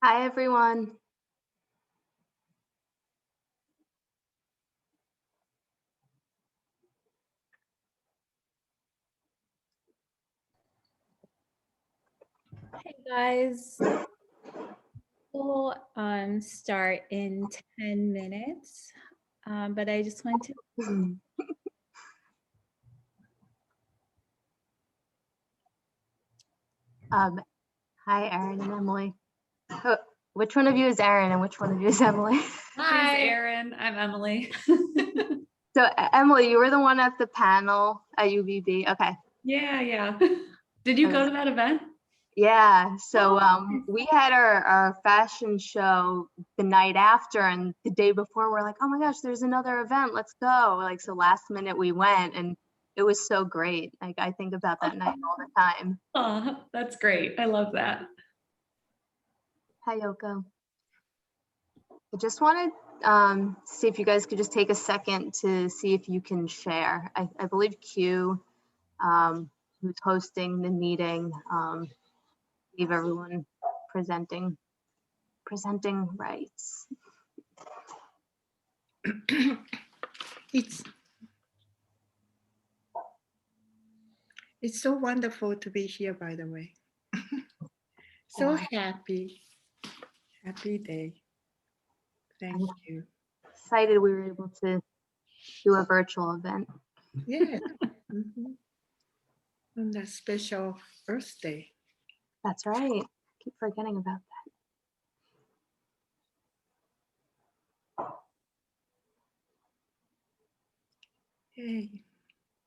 Hi, everyone. Hey guys, we'll start in 10 minutes, but I just want to. Hi, Erin and Emily. Which one of you is Erin and which one of you is Emily? Hi, Erin. I'm Emily. So, Emily, you were the one at the panel at UVB. Okay. Yeah. Did you go to that event? Yeah. So, we had our fashion show the night after, and the day before, we're like, oh my gosh, there's another event. Let's go. Like, so last minute we went, and it was so great. Like, I think about that night all the time. Oh, that's great. I love that. Hi, Yoko. I just wanted to see if you guys could just take a second to see if you can share. I believe Q, who's hosting the meeting, gave everyone presenting rights. It's so wonderful to be here, by the way. So happy day. Thank you. Excited we were able to do a virtual event. Yeah. On that special Earth Day. That's right. Keep forgetting about that. Hey.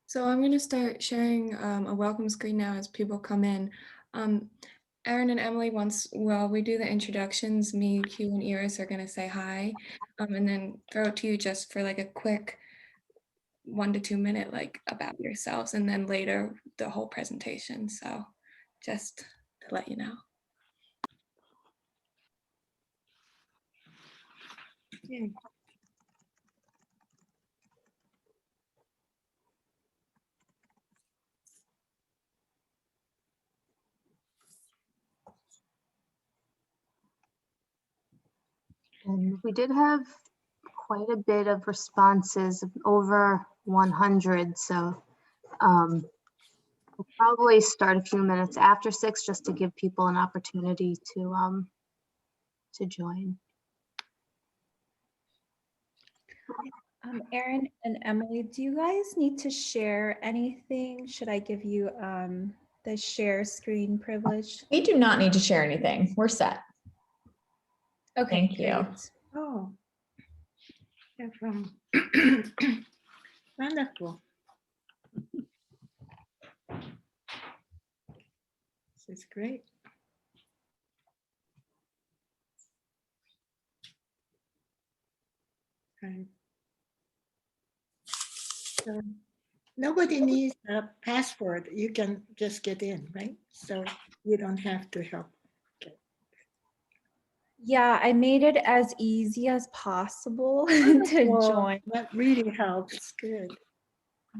So I'm going to start sharing a welcome screen now as people come in. Erin and Emily, once we do the introductions, me, Q, and Iris are going to say hi, and then throw it to you just for like a quick 1 to 2 minute like about yourselves, and then later the whole presentation. So just to let you know. Yeah. And we did have quite a bit of responses, over 100. So we'll probably start a few minutes after 6 just to give people an opportunity to join. Erin and Emily, do you guys need to share anything? Should I give you the share screen privilege? We do not need to share anything. We're set. Okay, Thank you. Oh, they're from wonderful. This is great. So nobody needs a password. You can just get in, right? So you don't have to help. Yeah, I made it as easy as possible to join. That really helps. Good.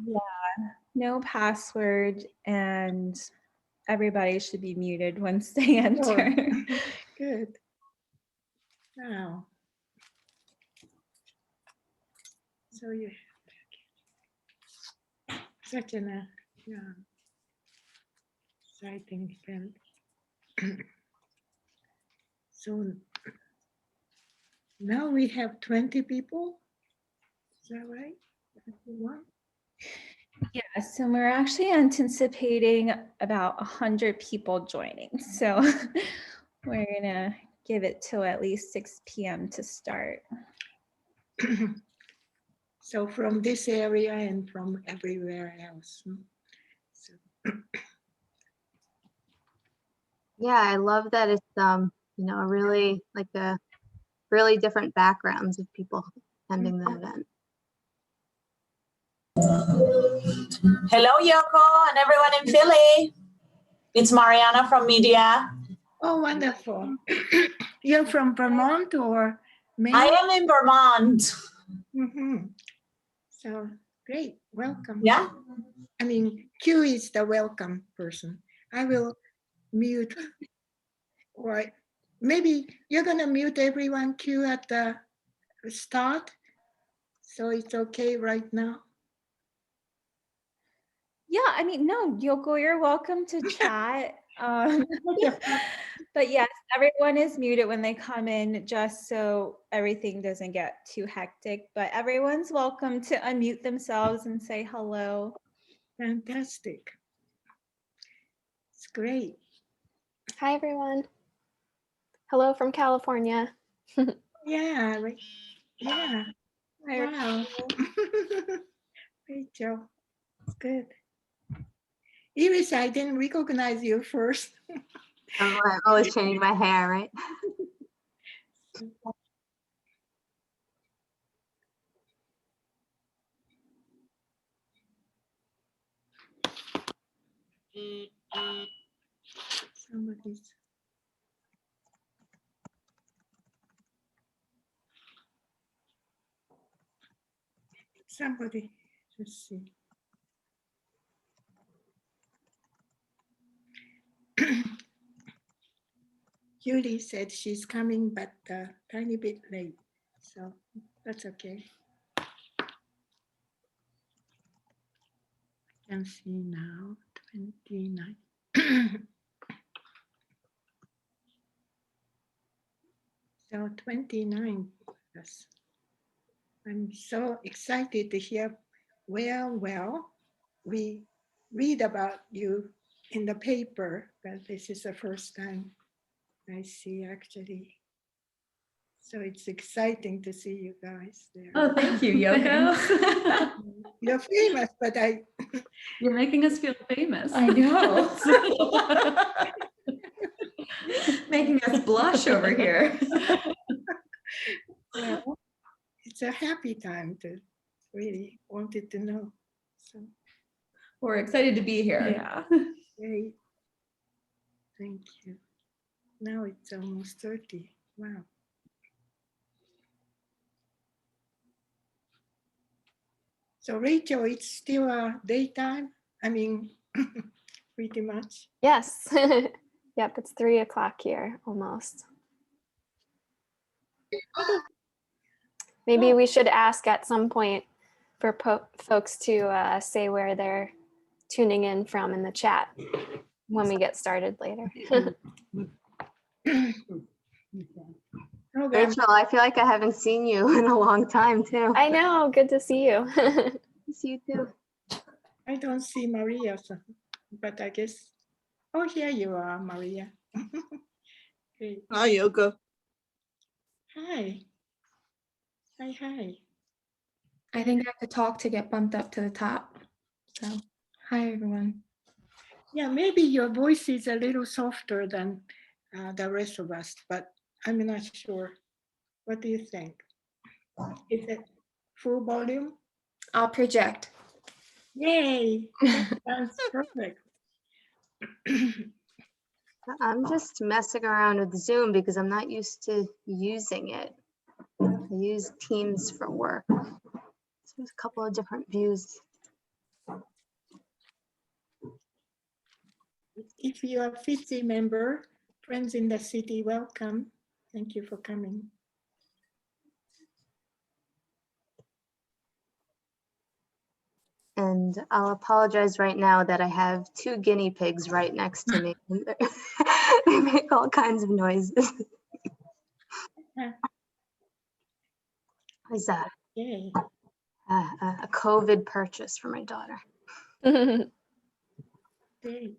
Yeah, no password, and everybody should be muted once they enter. Good. Wow. So you have such an exciting event. So now we have 20 people. Is that right? 21? Yeah, so we're actually anticipating about 100 people joining. So we're gonna give it till at least 6 p.m. to start. So from this area and from everywhere else. So. Yeah, I love that it's really like a really different backgrounds of people attending the event. Hello, Yoko, and everyone in Philly. It's Mariana from Media. Oh, wonderful. You're from Vermont or Maine? I am in Vermont. So great, welcome. Yeah. I mean, Q is the welcome person. I will mute or maybe you're gonna mute everyone, Q, at the start. So it's okay right now. Yeah, I mean, no, Yoko, you're welcome to chat. But yes, everyone is muted when they come in, just so everything doesn't get too hectic. But everyone's welcome to unmute themselves and say hello. Fantastic. It's great. Hi, everyone. Hello from California. Yeah, yeah. Hi, Wow. Rachel, it's good. Iris, I didn't recognize you first. I'm always changing my hair, right? Somebody's. Somebody, let's see. Julie said she's coming, but a tiny bit late, so that's okay. I can see now, 29. So 29, yes. I'm so excited to hear, well, we read about you in the paper, but this is the first time I see actually. So it's exciting to see you guys there. Oh, thank you, Yoko. You're famous, but You're making us feel famous. I know. Making us blush over here. well, it's a happy time to really wanted to know. So We're excited to be here. Yeah. great. Thank you. Now it's almost 30. Wow. So Rachel, it's still daytime? I mean, pretty much. Yes. Yep, it's 3 o'clock here almost. Maybe we should ask at some point for folks to say where they're tuning in from in the chat when we get started later. Okay. Rachel, I feel like I haven't seen you in a long time too. I know, good to see you. See you too. I don't see Maria, so, but I guess, oh, here you are, Maria. Great. Hi, Yoko. Hi. Hi, hi. I think I have to talk to get bumped up to the top. So, hi, everyone. Yeah, maybe your voice is a little softer than the rest of us, but I'm not sure. What do you think? Is it full volume? I'll project. Yay, that sounds perfect. I'm just messing around with Zoom because I'm not used to using it. I use Teams for work. So there's a couple of different views. If you are a FITCI member, Friends in the City, welcome. Thank you for coming. And I'll apologize right now that I have 2 guinea pigs right next to me. They make all kinds of noises. Is that Yay. a COVID purchase for my daughter? Great.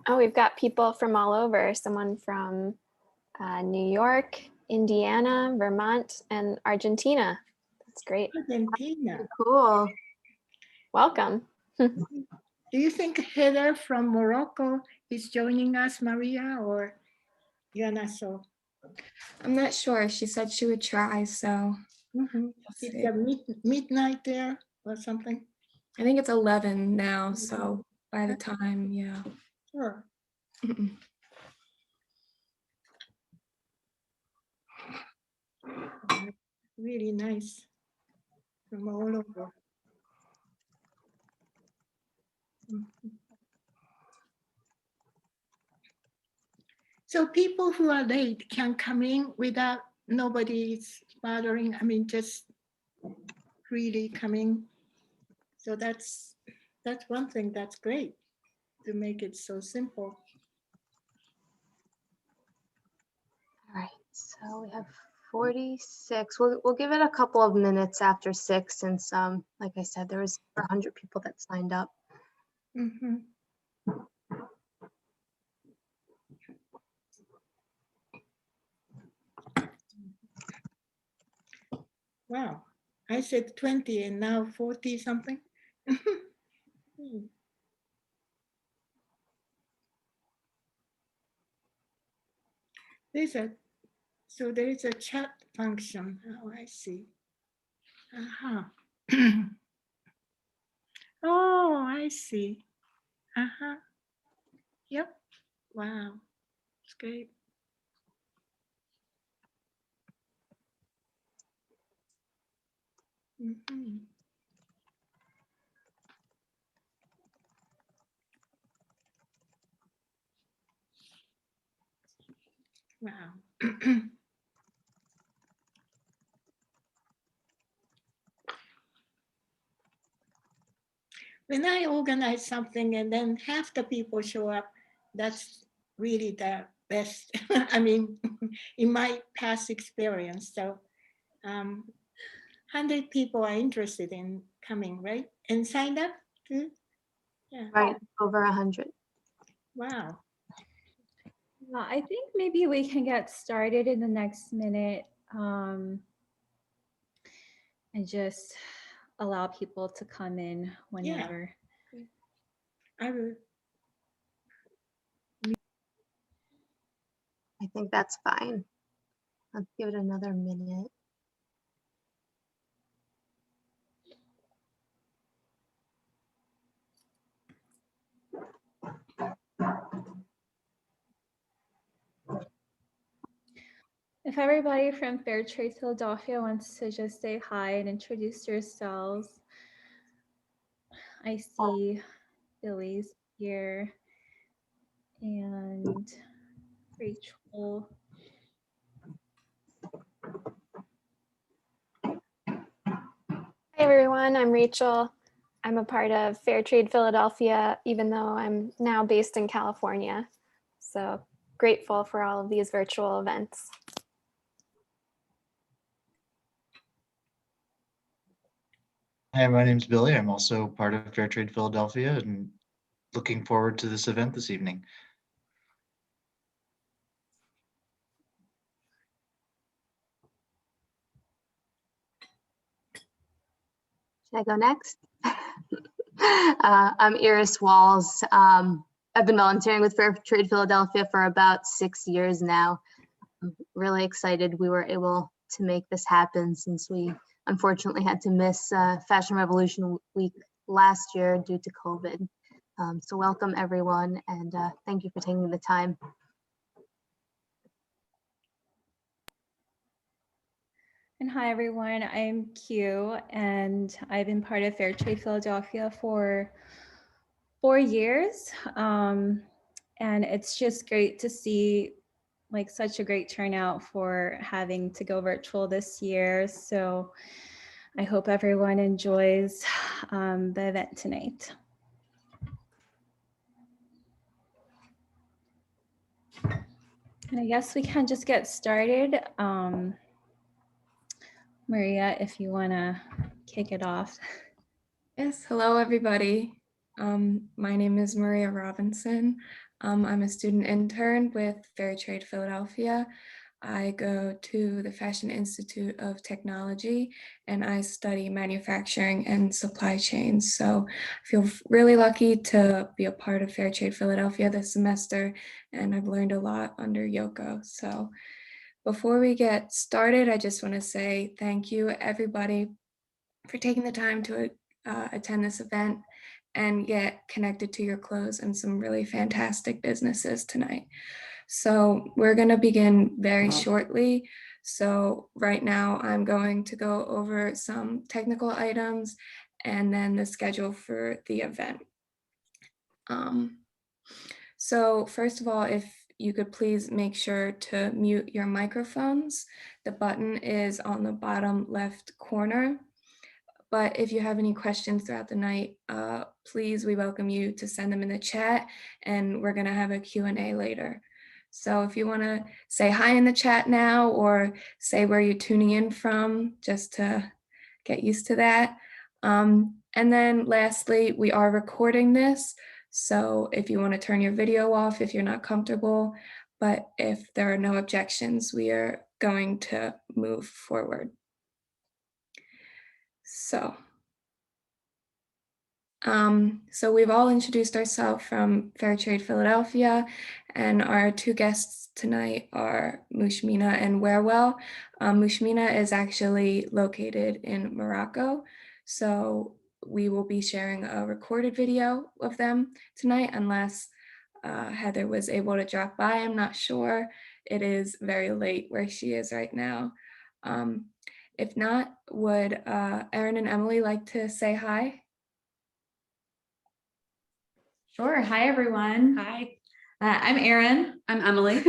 Oh, we've got people from all over. Someone from New York, Indiana, Vermont, and Argentina. That's great. Argentina. Cool. Welcome. Do you think Heather from Morocco is joining us, Maria, or you're not so? I'm not sure. She said she would try, so Mm-hmm. It's the midnight there or something? I think it's 11 now. So by the time, yeah. Sure. Mm-mm. Really nice from all over. Mhm. So people who are late can come in without nobody's bothering. I mean, just freely coming. So that's one thing that's great to make it so simple. All right, so we have 46. We'll give it a couple of minutes after 6 since, like I said, there was 100 people that signed up. Mhm. Wow, I said 20 and now 40 something. So there is a chat function. Oh, I see. Uh-huh. Oh, I see. Uh-huh. Yep. Wow. It's great. Mhm. Wow. When I organize something and then half the people show up, that's really the best. I mean, in my past experience. So 100 people are interested in coming, right? And signed up too? Yeah. Right, over 100. Wow. Well, I think maybe we can get started in the next minute and just allow people to come in whenever. I will. I think that's fine. Let's give it another minute. If everybody from Fair Trade Philadelphia wants to just say hi and introduce yourselves. I see Billy's here and Rachel. Hi everyone, I'm Rachel. I'm a part of Fair Trade Philadelphia, even though I'm now based in California. So grateful for all of these virtual events. Hi, my name's Billy. I'm also part of Fair Trade Philadelphia and looking forward to this event this evening. Should I go next? I'm Iris Walls. I've been volunteering with Fair Trade Philadelphia for about 6 years now. I'm really excited we were able to make this happen since we unfortunately had to miss Fashion Revolution Week last year due to COVID. So welcome everyone, and thank you for taking the time. And hi everyone, I'm Q and I've been part of Fair Trade Philadelphia for 4 years. And it's just great to see like such a great turnout for having to go virtual this year. So I hope everyone enjoys the event tonight. And I guess we can just get started. Maria, if you want to kick it off. Yes, hello everybody. My name is Maria Robinson. I'm a student intern with Fair Trade Philadelphia. I go to the Fashion Institute of Technology and I study manufacturing and supply chains. So I feel really lucky to be a part of Fair Trade Philadelphia this semester, and I've learned a lot under Yoko. So before we get started, I just want to say thank you everybody for taking the time to attend this event and get connected to your clothes and some really fantastic businesses tonight. So we're going to begin very shortly. So right now I'm going to go over some technical items and then the schedule for the event. So first of all, if you could please make sure to mute your microphones. The button is on the bottom left corner. But if you have any questions throughout the night, please, we welcome you to send them in the chat, and we're gonna have a Q&A later. So if you wanna say hi in the chat now, or say where you're tuning in from, just to get used to that. And then lastly, we are recording this. So if you wanna turn your video off if you're not comfortable, but if there are no objections, we are going to move forward. So we've all introduced ourselves from Fair Trade Philadelphia, and our two guests tonight are Mushmina and Werewell. Mushmina is actually located in Morocco, so we will be sharing a recorded video of them tonight, unless Heather was able to drop by. I'm not sure. It is very late where she is right now. If not, would Erin and Emily like to say hi? Sure. Hi, everyone. Hi, I'm Erin. I'm Emily.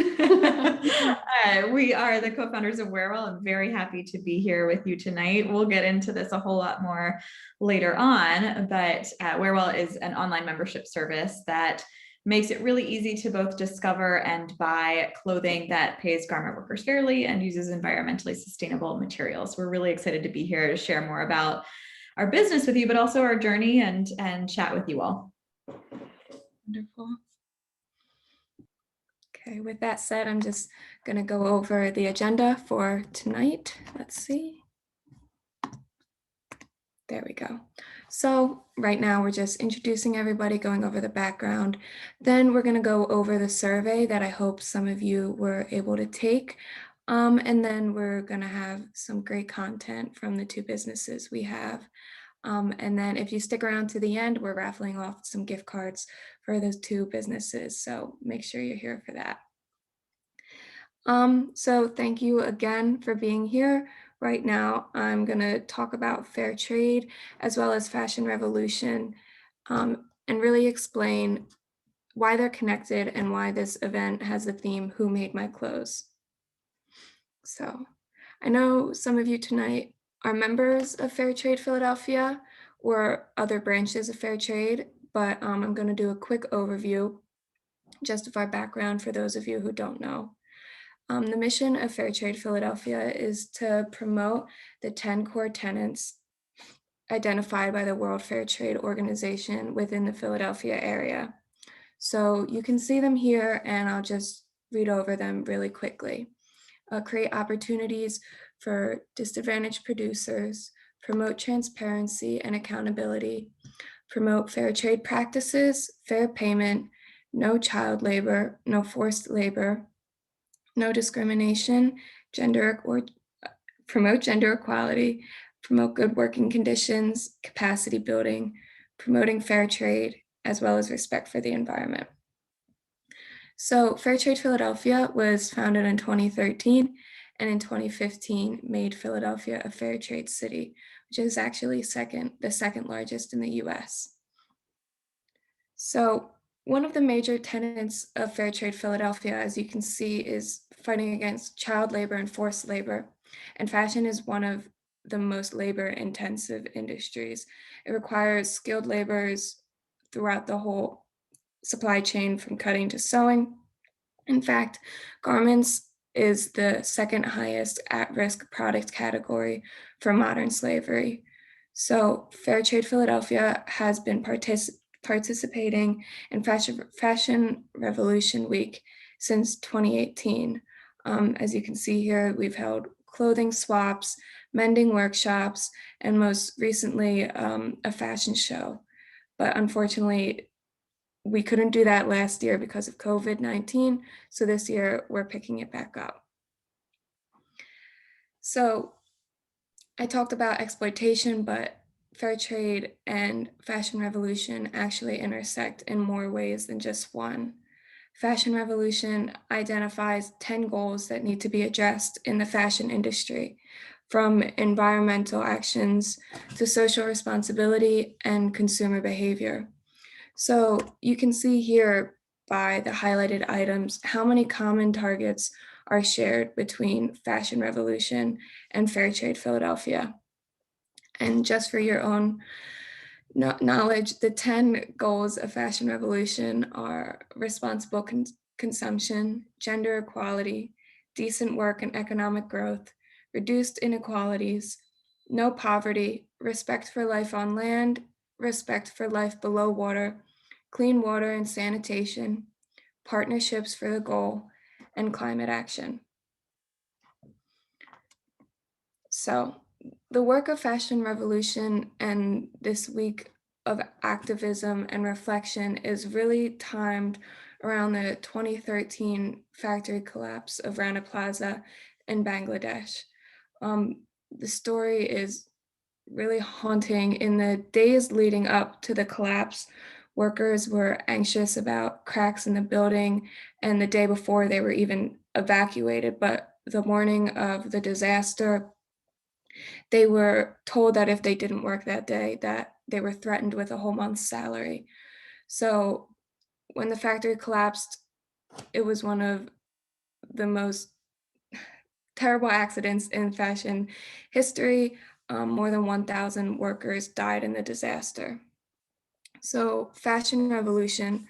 We are the co-founders of Werewell. I'm very happy to be here with you tonight. We'll get into this a whole lot more later on, but Werewell is an online membership service that makes it really easy to both discover and buy clothing that pays garment workers fairly and uses environmentally sustainable materials. We're really excited to be here to share more about our business with you, but also our journey and chat with you all. Wonderful. Okay, with that said, I'm just going to go over the agenda for tonight. Let's see. There we go. So right now we're just introducing everybody, going over the background. Then we're going to go over the survey that I hope some of you were able to take. And then we're going to have some great content from the two businesses we have. And then if you stick around to the end, we're raffling off some gift cards for those two businesses. So make sure you're here for that. So thank you again for being here. Right now, I'm going to talk about fair trade as well as Fashion Revolution, and really explain why they're connected and why this event has the theme, Who Made My Clothes? So I know some of you tonight are members of Fair Trade Philadelphia or other branches of Fair Trade, but I'm going to do a quick overview just of our background for those of you who don't know. The mission of Fair Trade Philadelphia is to promote the 10 core tenets identified by the World Fair Trade Organization within the Philadelphia area. So you can see them here, and I'll just read over them really quickly. Create opportunities for disadvantaged producers, promote transparency and accountability, promote fair trade practices, fair payment, no child labor, no forced labor, no discrimination, promote gender equality, promote good working conditions, capacity building, promoting fair trade, as well as respect for the environment. So Fair Trade Philadelphia was founded in 2013, and in 2015 made Philadelphia a fair trade city, which is actually the second largest in the US. So one of the major tenets of Fair Trade Philadelphia, as you can see, is fighting against child labor and forced labor. And fashion is one of the most labor-intensive industries. It requires skilled laborers throughout the whole supply chain, from cutting to sewing. In fact, garments is the second highest at-risk product category for modern slavery. So Fair Trade Philadelphia has been participating in Fashion Revolution Week since 2018. As you can see here, we've held clothing swaps, mending workshops, and most recently a fashion show. But unfortunately, we couldn't do that last year because of COVID-19. So this year we're picking it back up. So I talked about exploitation, but fair trade and Fashion Revolution actually intersect in more ways than just one. Fashion Revolution identifies 10 goals that need to be addressed in the fashion industry, from environmental actions to social responsibility and consumer behavior. So you can see here by the highlighted items how many common targets are shared between Fashion Revolution and Fairtrade Philadelphia. And just for your own knowledge, the 10 goals of Fashion Revolution are responsible consumption, gender equality, decent work and economic growth, reduced inequalities, no poverty, respect for life on land, respect for life below water, clean water and sanitation, partnerships for the goal, and climate action. So the work of Fashion Revolution and this week of activism and reflection is really timed around the 2013 factory collapse of Rana Plaza in Bangladesh. The story is really haunting. In the days leading up to the collapse, workers were anxious about cracks in the building, and the day before they were even evacuated. But the morning of the disaster, they were told that if they didn't work that day, that they were threatened with a whole month's salary. So when the factory collapsed, it was one of the most terrible accidents in fashion history. More than 1,000 workers died in the disaster. So Fashion Revolution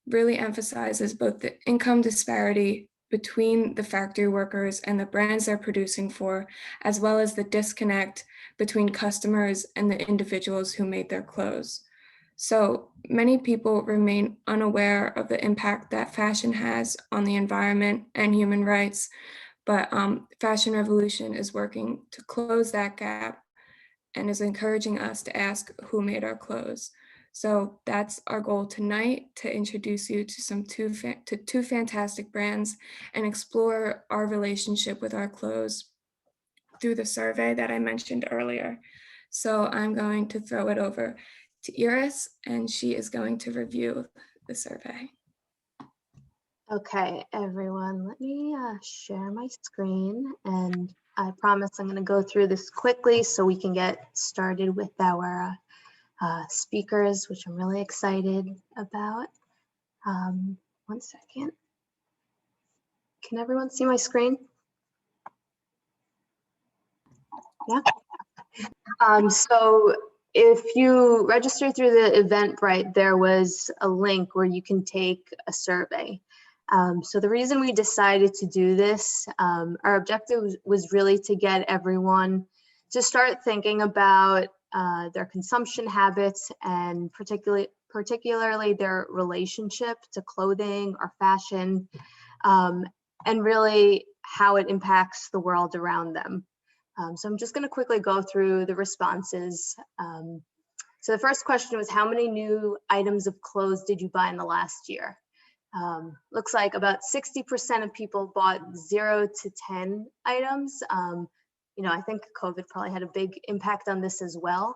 really emphasizes both the income disparity between the factory workers and the brands they're producing for, as well as the disconnect between customers and the individuals who made their clothes. So many people remain unaware of the impact that fashion has on the environment and human rights, but Fashion Revolution is working to close that gap and is encouraging us to ask who made our clothes. So that's our goal tonight, to introduce you to two fantastic brands and explore our relationship with our clothes through the survey that I mentioned earlier. So I'm going to throw it over to Iris, and she is going to review the survey. Okay, everyone, let me share my screen, and I promise I'm going to go through this quickly so we can get started with our speakers, which I'm really excited about. 1 second. Can everyone see my screen? Yeah. So if you register through the Eventbrite, there was a link where you can take a survey. So the reason we decided to do this, our objective was really to get everyone to start thinking about their consumption habits, and particularly their relationship to clothing or fashion, and really how it impacts the world around them. So I'm just going to quickly go through the responses. So the first question was, how many new items of clothes did you buy in the last year? Looks like about 60% of people bought 0 to 10 items. You know, I think COVID probably had a big impact on this as well.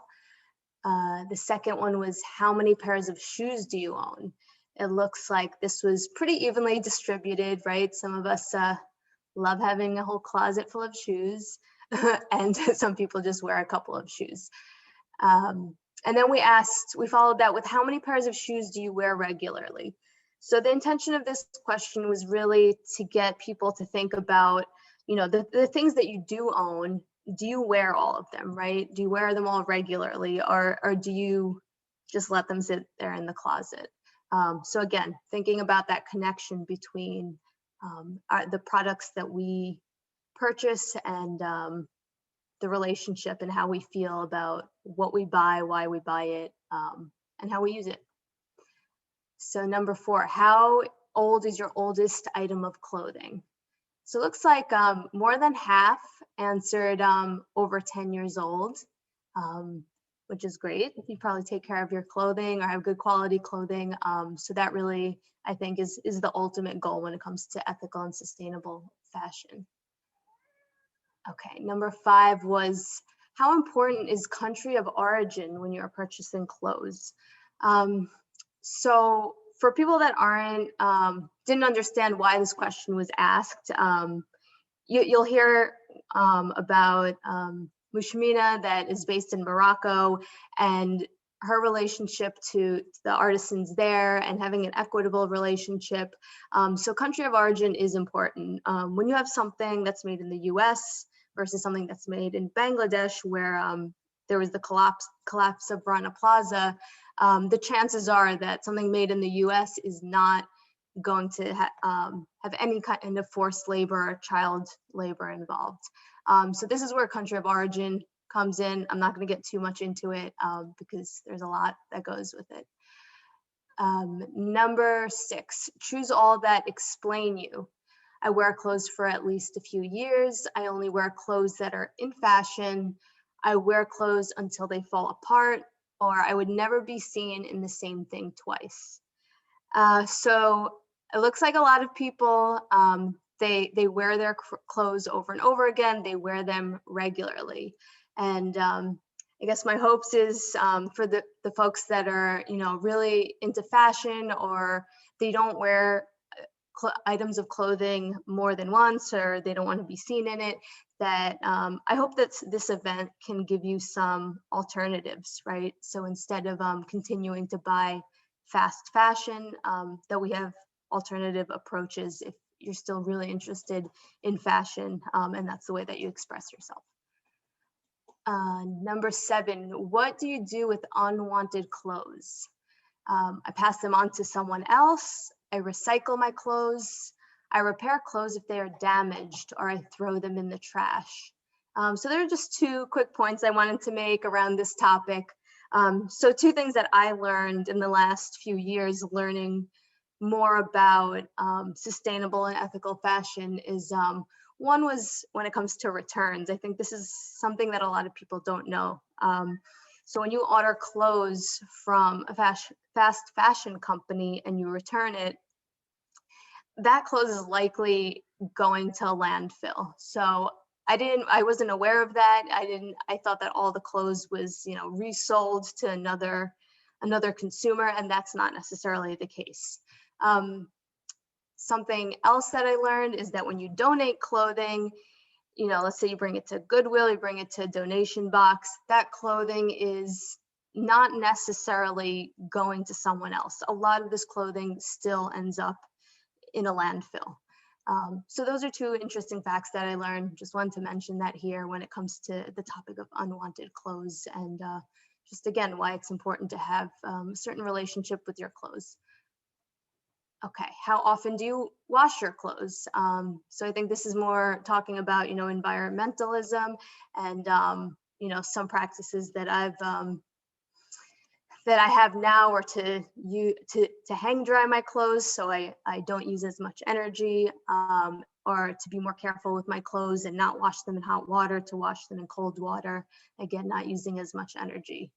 The second one was, how many pairs of shoes do you own? It looks like this was pretty evenly distributed, right? Some of us love having a whole closet full of shoes, and some people just wear a couple of shoes. And then we followed that with, how many pairs of shoes do you wear regularly? So the intention of this question was really to get people to think about, you know, the things that you do own. Do you wear all of them, right? Do you wear them all regularly, or do you just let them sit there in the closet? So again, thinking about that connection between the products that we purchase and the relationship and how we feel about what we buy, why we buy it, and how we use it. So number 4, how old is your oldest item of clothing? So it looks like more than half answered over 10 years old, which is great. You probably take care of your clothing or have good quality clothing. So that really, I think, is the ultimate goal when it comes to ethical and sustainable fashion. Okay, number 5 was, how important is country of origin when you're purchasing clothes? So for people that didn't understand why this question was asked, you'll hear about Mushmina that is based in Morocco, and her relationship to the artisans there and having an equitable relationship. So country of origin is important. When you have something that's made in the US versus something that's made in Bangladesh, where there was the collapse of Rana Plaza, the chances are that something made in the US is not going to have any kind of forced labor or child labor involved. So this is where country of origin comes in. I'm not going to get too much into it because there's a lot that goes with it. Number 6, choose all that explain you. I wear clothes for at least a few years. I only wear clothes that are in fashion. I wear clothes until they fall apart, or I would never be seen in the same thing twice. So it looks like a lot of people, they wear their clothes over and over again. They wear them regularly. And I guess my hopes is for the folks that are, really into fashion, or they don't wear items of clothing more than once, or they don't want to be seen in it, that I hope that this event can give you some alternatives, right? So instead of continuing to buy fast fashion, that we have alternative approaches if you're still really interested in fashion, and that's the way that you express yourself. Number 7, what do you do with unwanted clothes? I pass them on to someone else. I recycle my clothes. I repair clothes if they are damaged, or I throw them in the trash. So there are just 2 quick points I wanted to make around this topic. So 2 things that I learned in the last few years learning more about sustainable and ethical fashion is one was when it comes to returns. I think this is something that a lot of people don't know. So when you order clothes from a fast fashion company and you return it, that clothes is likely going to a landfill. So I wasn't aware of that. I thought that all the clothes was, resold to another consumer, and that's not necessarily the case. Something else that I learned is that when you donate clothing, let's say you bring it to Goodwill, you bring it to a donation box, that clothing is not necessarily going to someone else. A lot of this clothing still ends up in a landfill. So those are 2 interesting facts that I learned. Just wanted to mention that here when it comes to the topic of unwanted clothes, and just again, why it's important to have a certain relationship with your clothes. Okay, how often do you wash your clothes? So I think this is more talking about, environmentalism and, some practices that that I have now, or to hang dry my clothes so I don't use as much energy, or to be more careful with my clothes and not wash them in hot water, to wash them in cold water, again, not using as much energy.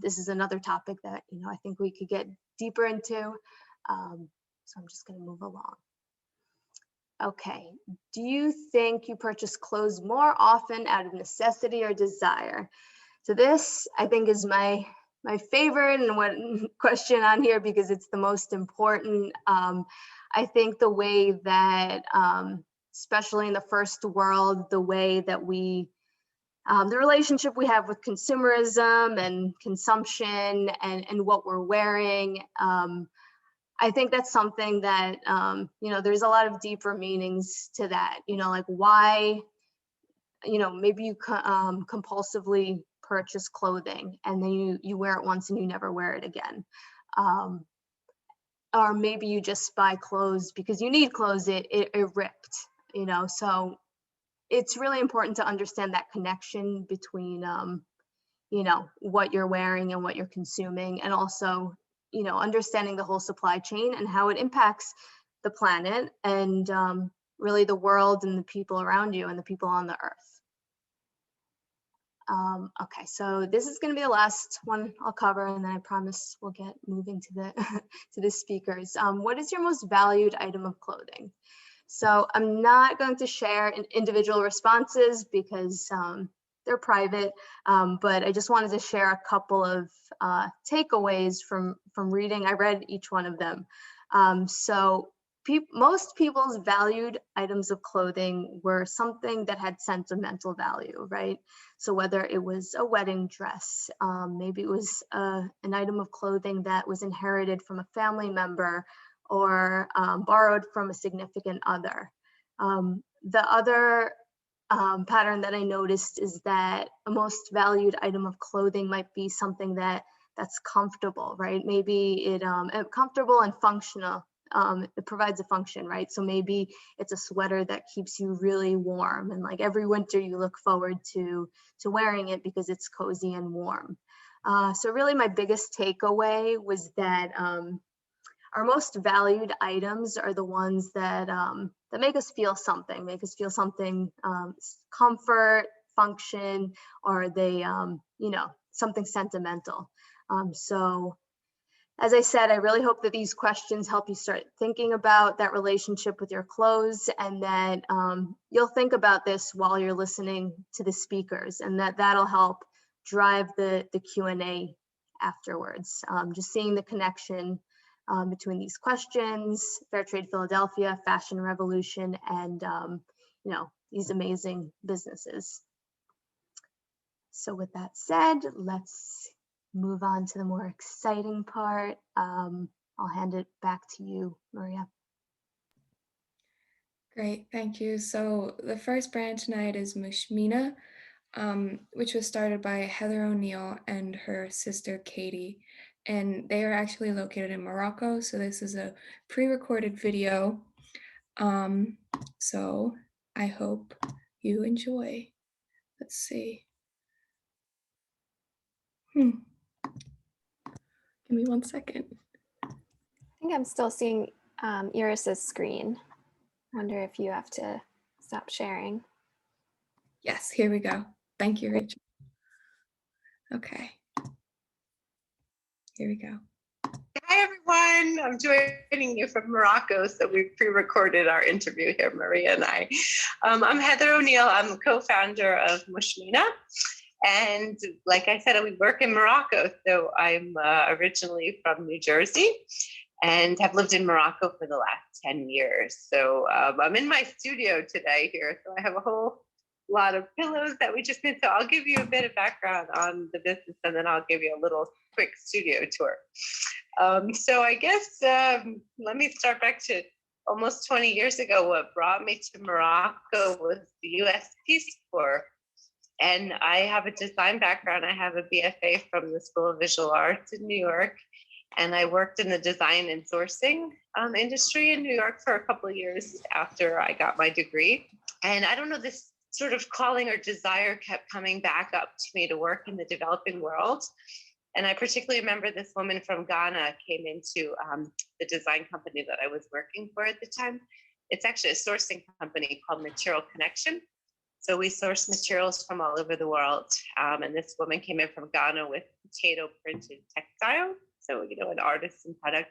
This is another topic that, I think we could get deeper into. So I'm just going to move along. Okay, do you think you purchase clothes more often out of necessity or desire? So this, I think, is my favorite and what question on here, because it's the most important. I think the way that, especially in the first world, the way that we, the relationship we have with consumerism and consumption and what we're wearing, I think that's something that, there's a lot of deeper meanings to that, like why, maybe you compulsively purchase clothing and then you wear it once and you never wear it again. Or maybe you just buy clothes because you need clothes, it ripped, so it's really important to understand that connection between, what you're wearing and what you're consuming, and also, understanding the whole supply chain and how it impacts the planet and really the world and the people around you and the people on the earth. Okay, so this is going to be the last one I'll cover, and then I promise we'll get moving to the to the speakers. What is your most valued item of clothing? So I'm not going to share individual responses because they're private, but I just wanted to share a couple of takeaways from reading. I read each one of them. So most people's valued items of clothing were something that had sentimental value, right? So whether it was a wedding dress, maybe it was an item of clothing that was inherited from a family member or borrowed from a significant other. The other pattern that I noticed is that a most valued item of clothing might be something that's comfortable, right? Maybe it comfortable and functional. It provides a function, right? So maybe it's a sweater that keeps you really warm, and like every winter you look forward to wearing it because it's cozy and warm. So really my biggest takeaway was that our most valued items are the ones that that make us feel something, comfort, function, or they, you know, something sentimental. So as I said, I really hope that these questions help you start thinking about that relationship with your clothes, and that you'll think about this while you're listening to the speakers, and that'll help drive the Q&A afterwards. Just seeing the connection between these questions, Fairtrade Philadelphia, Fashion Revolution, and you know, these amazing businesses. So with that said, let's move on to the more exciting part. I'll hand it back to you, Maria. Great, thank you. So the first brand tonight is Mushmina, which was started by Heather O'Neill and her sister Katie. And they are actually located in Morocco. So this is a pre-recorded video. So I hope you enjoy. Let's see. Give me 1 second. I think I'm still seeing Iris's screen. Wonder if you have to stop sharing. Yes, here we go. Thank you, Rachel. Okay. Here we go. Hi, everyone. I'm joining you from Morocco. So we pre-recorded our interview here, Maria and I. I'm Heather O'Neill. I'm the co-founder of Mushmina. And like I said, we work in Morocco. So I'm originally from New Jersey and have lived in Morocco for the last 10 years. So I'm in my studio today here. So I have a whole lot of pillows that we just made. So I'll give you a bit of background on the business, and then I'll give you a little quick studio tour. So I guess let me start back to almost 20 years ago. What brought me to Morocco was the US Peace Corps. And I have a design background. I have a BFA from the School of Visual Arts in New York. And I worked in the design and sourcing industry in New York for a couple of years after I got my degree. And I don't know, this sort of calling or desire kept coming back up to me to work in the developing world. And I particularly remember this woman from Ghana came into the design company that I was working for at the time. It's actually a sourcing company called Material Connection. So we source materials from all over the world. And this woman came in from Ghana with potato printed textile. So, you know, an artisan product.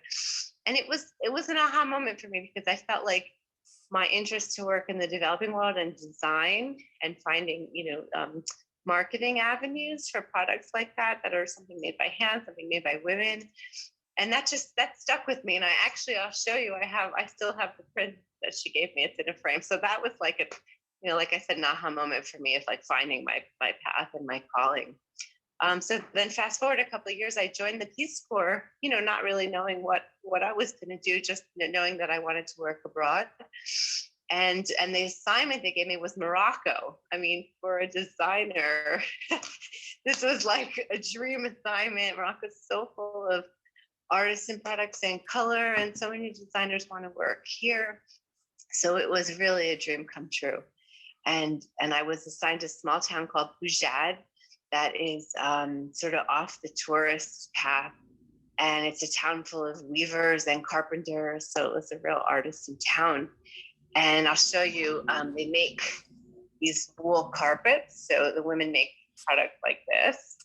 And it was an aha moment for me, because I felt like my interest to work in the developing world and design and finding, you know, marketing avenues for products like that are something made by hand, something made by women. And that stuck with me. And I'll show you, I still have the print that she gave me. It's in a frame. So that was like a, you know, like I said, an aha moment for me of like finding my path and my calling. So then fast forward a couple of years, I joined the Peace Corps, you know, not really knowing what I was going to do, just knowing that I wanted to work abroad. And the assignment they gave me was Morocco. I mean, for a designer, this was like a dream assignment. Morocco is so full of artisan products and color, and so many designers want to work here. So it was really a dream come true. And I was assigned to a small town called Boujad that is sort of off the tourist path. And it's a town full of weavers and carpenters. So it was a real artisan town. And I'll show you, they make these wool carpets. So the women make product like this,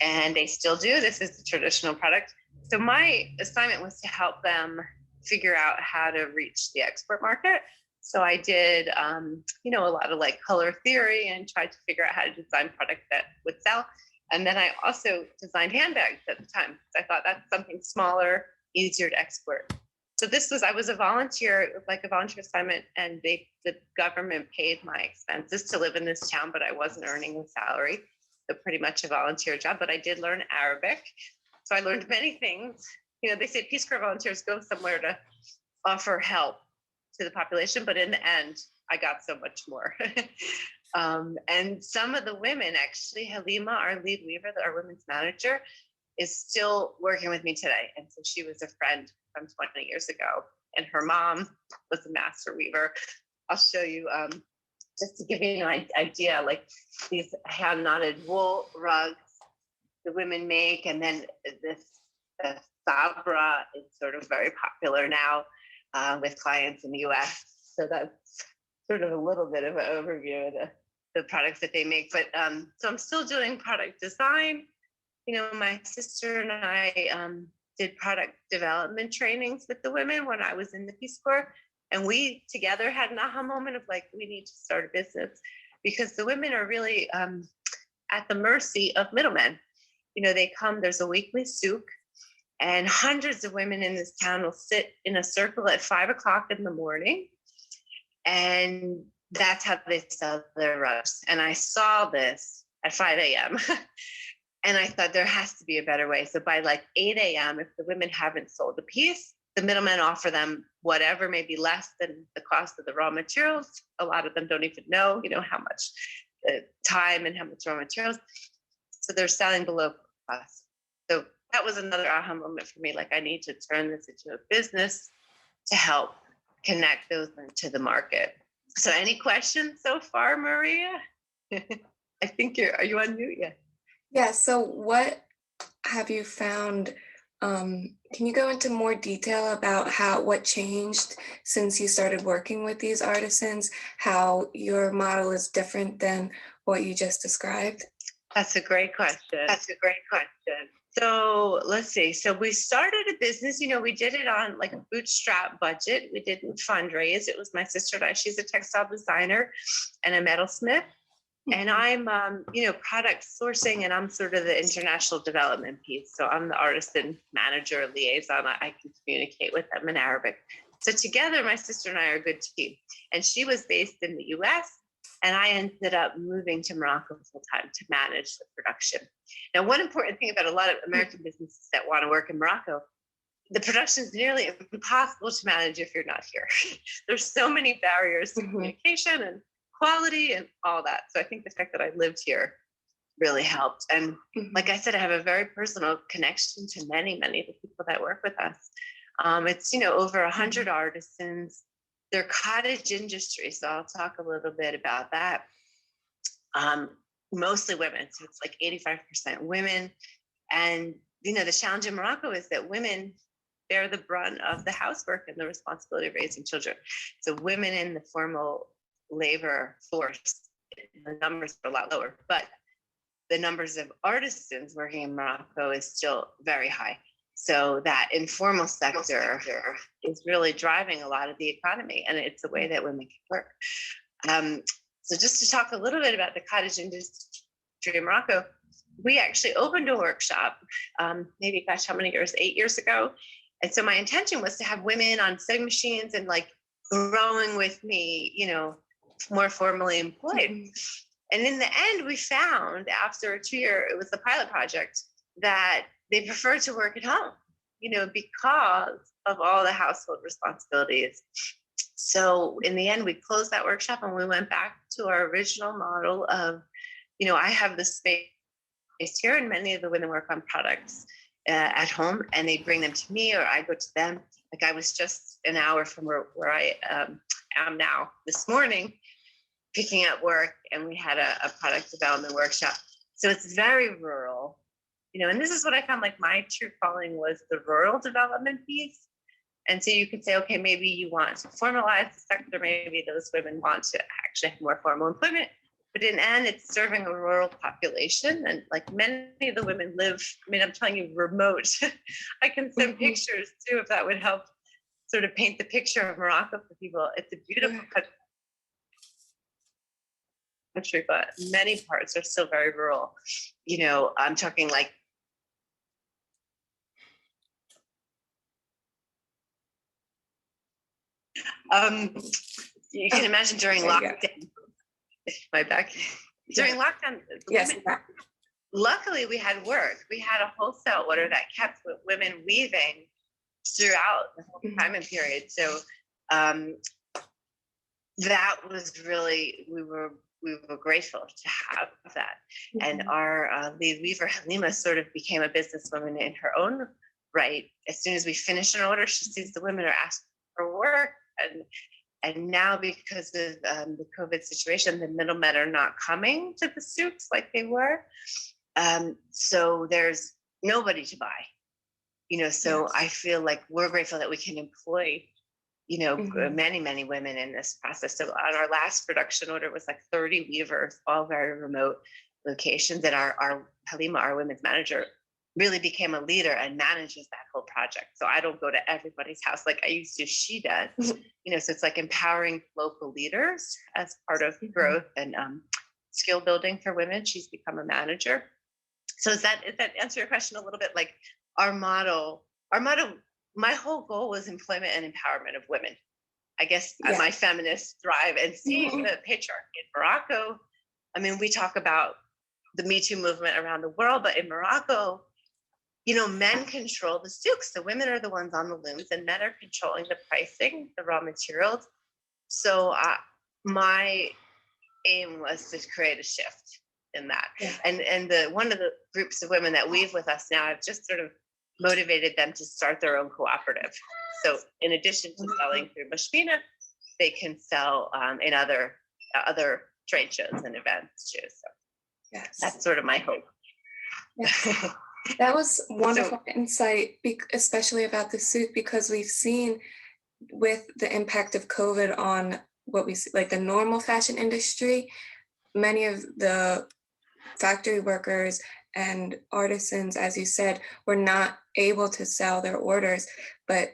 and they still do. This is the traditional product. So my assignment was to help them figure out how to reach the export market. So I did, you know, a lot of like color theory and tried to figure out how to design product that would sell. And then I also designed handbags at the time. So I thought that's something smaller, easier to export. So I was a volunteer, like a volunteer assignment, and the government paid my expenses to live in this town, but I wasn't earning a salary. So pretty much a volunteer job, but I did learn Arabic. So I learned many things. You know, they say Peace Corps volunteers go somewhere to offer help to the population, but in the end, I got so much more. And some of the women, actually, Halima, our lead weaver, our women's manager, is still working with me today. And so she was a friend from 20 years ago, and her mom was a master weaver. I'll show you, just to give you an idea, like these hand knotted wool rugs the women make, and then this Sabra is sort of very popular now with clients in the US. So that's sort of a little bit of an overview of the products that they make. But so I'm still doing product design. You know, my sister and I did product development trainings with the women when I was in the Peace Corps. And we together had an aha moment of like, we need to start a business, because the women are really at the mercy of middlemen. You know, they come, there's a weekly souk, and hundreds of women in this town will sit in a circle at 5 o'clock in the morning. And that's how they sell their rugs. And I saw this at 5 a.m. And I thought there has to be a better way. So by like 8 a.m., if the women haven't sold a piece, the middlemen offer them whatever, maybe less than the cost of the raw materials. A lot of them don't even know, you know, how much time and how much raw materials. So they're selling below cost. So that was another aha moment for me. Like, I need to turn this into a business to help connect those to the market. So any questions so far, Maria? I think are you on mute? Yeah. Yeah, so what have you found? Can you go into more detail about what changed since you started working with these artisans, how your model is different than what you just described? That's a great question. So let's see. So we started a business, you know, we did it on like a bootstrap budget. We didn't fundraise. It was my sister and I. She's a textile designer and a metalsmith. And I'm, you know, product sourcing, and I'm sort of the international development piece. So I'm the artisan manager liaison. I can communicate with them in Arabic. So together, my sister and I are a good team. And she was based in the US, and I ended up moving to Morocco full time to manage the production. Now, one important thing about a lot of American businesses that want to work in Morocco, the production is nearly impossible to manage if you're not here. There's so many barriers to communication and quality and all that. So I think the fact that I lived here really helped. And like I said, I have a very personal connection to many, many of the people that work with us. It's, you know, over 100 artisans. They're cottage industry. So I'll talk a little bit about that. Mostly women. So it's like 85% women. And, you know, the challenge in Morocco is that women bear the brunt of the housework and the responsibility of raising children. So women in the formal labor force, the numbers are a lot lower, but the numbers of artisans working in Morocco is still very high. So that informal sector is really driving a lot of the economy, and it's the way that women can work. So just to talk a little bit about the cottage industry in Morocco, we actually opened a workshop, maybe, gosh, how many years? 8 years ago. And so my intention was to have women on sewing machines and like growing with me, you know, more formally employed. And in the end, we found after a 2-year, it was a pilot project, that they prefer to work at home, you know, because of all the household responsibilities. So in the end, we closed that workshop and we went back to our original model of, you know, I have the space here, and many of the women work on products at home, and they bring them to me or I go to them. Like I was just an hour from where I am now this morning, picking up work, and we had a product development workshop. So it's very rural, you know, and this is what I found like my true calling was the rural development piece. And so you could say, okay, maybe you want to formalize the sector, maybe those women want to actually have more formal employment. But in the end, it's serving a rural population. And like many of the women live, I mean, I'm telling you, remote. I can send pictures too, if that would help sort of paint the picture of Morocco for people. It's a beautiful country, but many parts are still very rural. You know, I'm talking like You can imagine during there you go. lockdown, my back, during lockdown, Yes. luckily we had work. We had a wholesale order that kept women weaving throughout the whole time period. So that was really, we were grateful to have that. And our lead weaver, Halima, sort of became a businesswoman in her own right. As soon as we finish an order, she sees the women are asking for work. And now because of the COVID situation, the middlemen are not coming to the souks like they were. So there's nobody to buy, so yes. I feel like we're grateful that we can employ, many, many women in this process. So on our last production order was like 30 weavers, all very remote locations. And our Halima, our women's manager, really became a leader and manages that whole project. So I don't go to everybody's house like I used to, she does, so it's like empowering local leaders as part of growth and skill building for women. She's become a manager. So does that answer your question a little bit? Like our motto, my whole goal was employment and empowerment of women. I guess my feminist drive and seeing the patriarchy in Morocco. I mean, we talk about the Me Too movement around the world, but in Morocco, men control the souks. The women are the ones on the looms and men are controlling the pricing, the raw materials. So my aim was to create a shift in that. Yeah. And one of the groups of women that weave with us now, I've just sort of motivated them to start their own cooperative. So in addition to selling through Mushmina, they can sell in other trade shows and events too. So yes, that's sort of my hope. Yes. That was wonderful insight, especially about the souk, because we've seen with the impact of COVID on what we see, like the normal fashion industry, many of the factory workers and artisans, as you said, were not able to sell their orders. But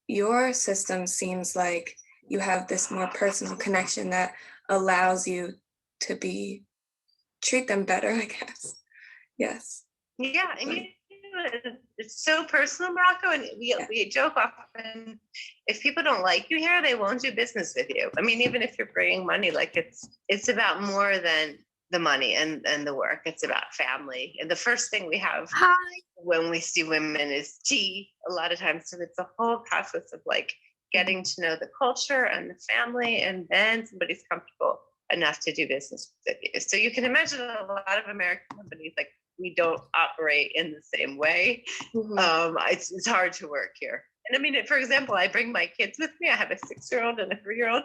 your system seems like you have this more personal connection that allows you to treat them better, I guess. Yes. Yeah, and it's so personal, Morocco, and we joke often, if people don't like you here, they won't do business with you. I mean, even if you're bringing money, like it's about more than the money and the work. It's about family. And the first thing we have when we see women is tea a lot of times. So it's a whole process of like getting to know the culture and the family, and then somebody's comfortable enough to do business with you. So you can imagine a lot of American companies, like, we don't operate in the same way. It's hard to work here. And I mean, for example, I bring my kids with me. I have a 6-year-old and a 3-year-old.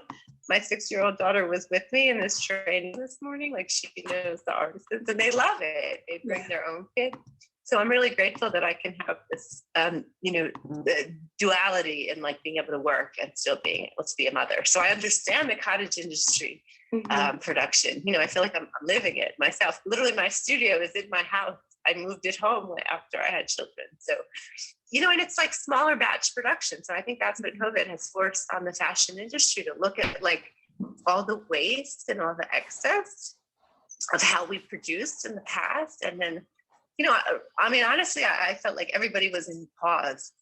My 6-year-old daughter was with me in this training this morning. Like, she knows the artisans and they love it. They bring their own kids. So I'm really grateful that I can have this, the duality in like being able to work and still being able to be a mother. So I understand the cottage industry production. I feel like I'm living it myself. Literally, my studio is in my house. I moved it home after I had children. So, and it's like smaller batch production. So I think that's what COVID has forced on the fashion industry, to look at like all the waste and all the excess of how we produced in the past. And then, I mean, honestly, I felt like everybody was in pause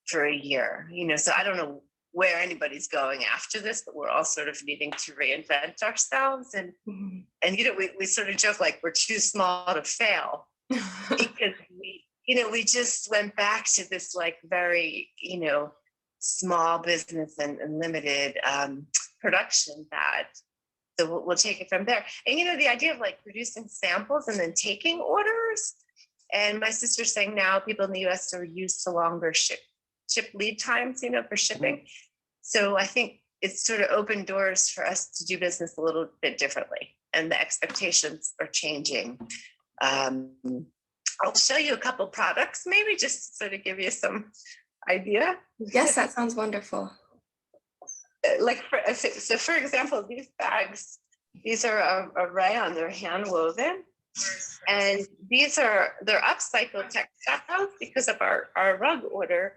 for a year, so I don't know where anybody's going after this, but we're all sort of needing to reinvent ourselves. And we sort of joke like we're too small to fail because we just went back to this like very, small business and limited production that, so we'll take it from there. And, the idea of like producing samples and then taking orders. And my sister's saying now people in the US are used to longer ship lead times, for shipping. So I think it's sort of opened doors for us to do business a little bit differently, and the expectations are changing. I'll show you a couple products, maybe just to sort of give you some idea. Yes, that sounds wonderful. For example, these bags, these are a rayon, they're hand woven. And they're upcycled textiles because of our rug order.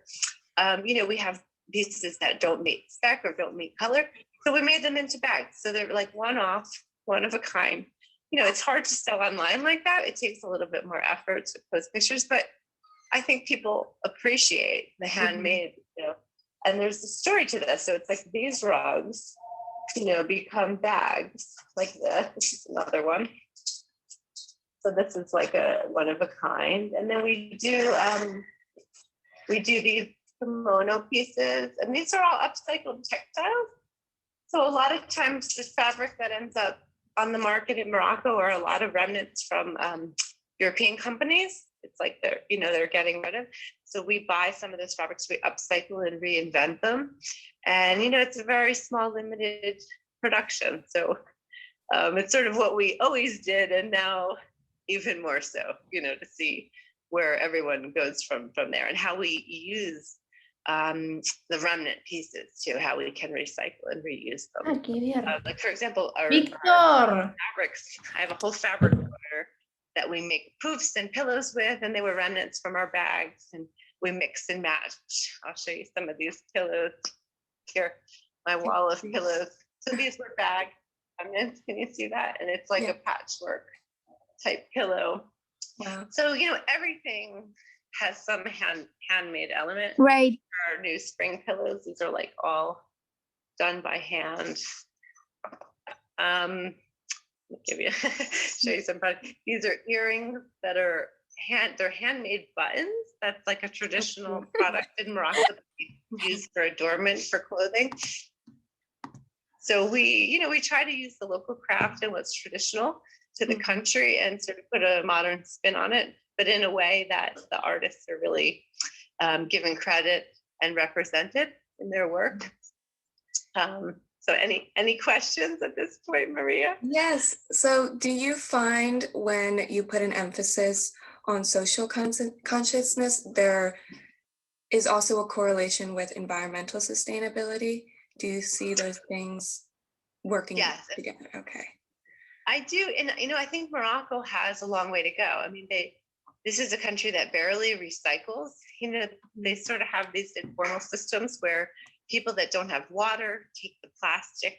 We have pieces that don't meet spec or don't meet color. So we made them into bags. So they're like one of a kind. It's hard to sell online like that. It takes a little bit more effort to post pictures, but I think people appreciate the handmade, And there's a story to this. So it's like these rugs, become bags like this. This is another one. So this is like a one of a kind. And then we do these kimono pieces, and these are all upcycled textiles. So a lot of times the fabric that ends up on the market in Morocco are a lot of remnants from European companies. It's like they're getting rid of. So we buy some of those fabrics, we upcycle and reinvent them. And, it's a very small, limited production. So it's sort of what we always did. And now even more so, to see where everyone goes from there and how we use the remnant pieces too, how we can recycle and reuse them. Like for example, our fabrics, I have a whole fabric order that we make poofs and pillows with, and they were remnants from our bags, and we mix and match. I'll show you some of these pillows here, my wall of pillows. So these were bag remnants, can you see that? And it's like a patchwork type pillow. Wow. So, everything has some handmade element. Right. Our new spring pillows, these are like all done by hand. Let me show you some. These are earrings that are they're handmade buttons. That's like a traditional product in Morocco that we use for adornment for clothing. So we try to use the local craft and what's traditional to the country and sort of put a modern spin on it, but in a way that the artists are really given credit and represented in their work. So any questions at this point, Maria? Yes. So do you find when you put an emphasis on social consciousness, there is also a correlation with environmental sustainability? Do you see those things working together? Okay. I do. And, I think Morocco has a long way to go. I mean, this is a country that barely recycles. They sort of have these informal systems where people that don't have water take the plastic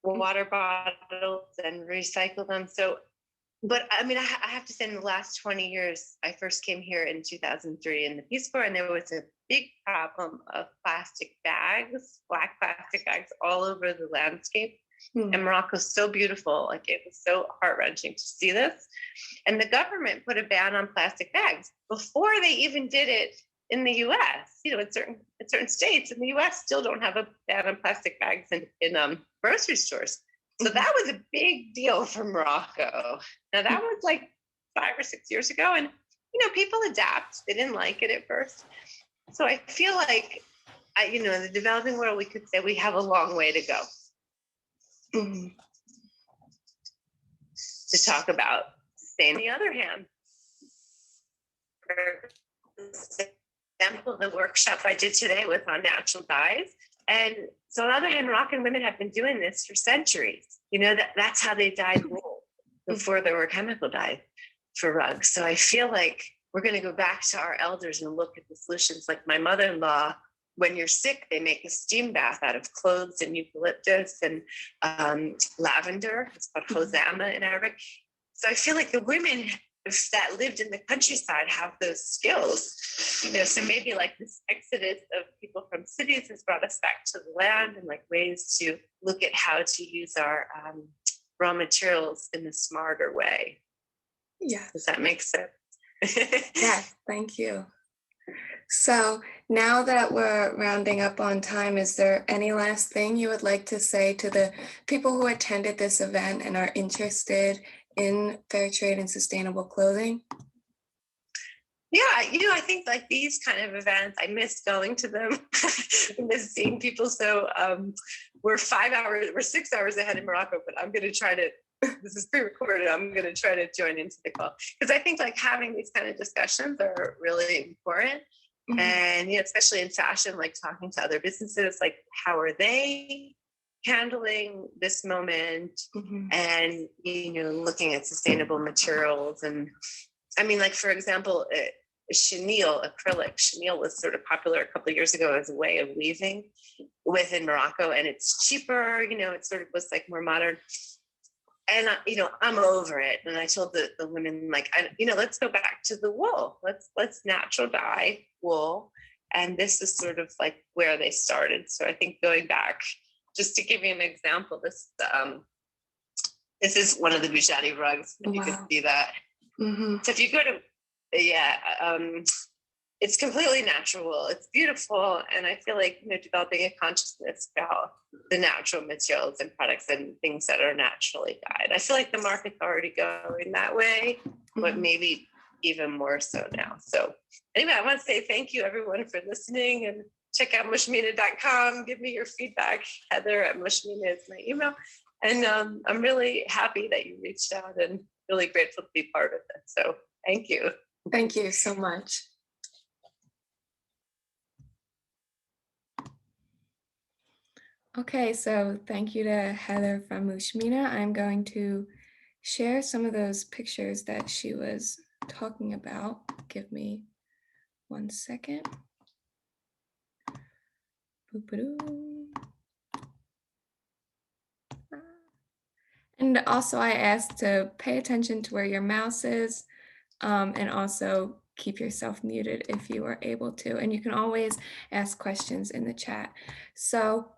water bottles and recycle them. So, but I mean, I have to say in the last 20 years, I first came here in 2003 in the Peace Corps, and there was a big problem of plastic bags, black plastic bags all over the landscape. And Morocco's so beautiful. Like, it was so heart-wrenching to see this. And the government put a ban on plastic bags before they even did it in the US. In certain states in the US still don't have a ban on plastic bags in grocery stores. So that was a big deal for Morocco. Now that was like 5 or 6 years ago. And, people adapt. They didn't like it at first. So I feel like, in the developing world, we could say we have a long way to go. To talk about sustain. On the other hand, for example, the workshop I did today was on natural dyes. And so on the other hand, Moroccan women have been doing this for centuries. That's how they dyed wool before there were chemical dyes for rugs. So I feel like we're going to go back to our elders and look at the solutions. Like my mother-in-law, when you're sick, they make a steam bath out of cloves and eucalyptus and lavender. It's called hosama in Arabic. So I feel like the women that lived in the countryside have those skills. So maybe like this exodus of people from cities has brought us back to the land and like ways to look at how to use our raw materials in a smarter way. Yeah. Does that make sense? Yes, thank you. So now that we're rounding up on time, is there any last thing you would like to say to the people who attended this event and are interested in fair trade and sustainable clothing? Yeah, I think like these kind of events, I miss going to them. I miss seeing people. So we're 6 hours ahead in Morocco, but I'm going to try to, this is pre-recorded, I'm going to try to join into the call. Because I think like having these kind of discussions are really important. Mm-hmm. And especially in fashion, like talking to other businesses, like how are they handling this moment? Mm-hmm. And, looking at sustainable materials. And I mean, like, for example, chenille, acrylic. Chenille was sort of popular a couple of years ago as a way of weaving within Morocco, and it's cheaper, it sort of was like more modern. And, I'm over it. And I told the women, like, let's go back to the wool. Let's natural dye wool And this is sort of like where they started. So I think going back, just to give you an example, this is one of the Bujati rugs. If you can see that. So if you go to, it's completely natural. It's beautiful. And I feel like, developing a consciousness about the natural materials and products and things that are naturally dyed. I feel like the market's already going that way, but maybe even more so now. So anyway, I want to say thank you everyone for listening, and check out mushmina.com. Give me your feedback. Heather@mushmina is my email. And I'm really happy that you reached out and really grateful to be part of it. So thank you. Thank you so much. Okay, so thank you to Heather from Mushmina. I'm going to share some of those pictures that she was talking about. Give me 1 second. Boop-a-doo. And also I asked to pay attention to where your mouse is, and also keep yourself muted if you are able to. And you can always ask questions in the chat. So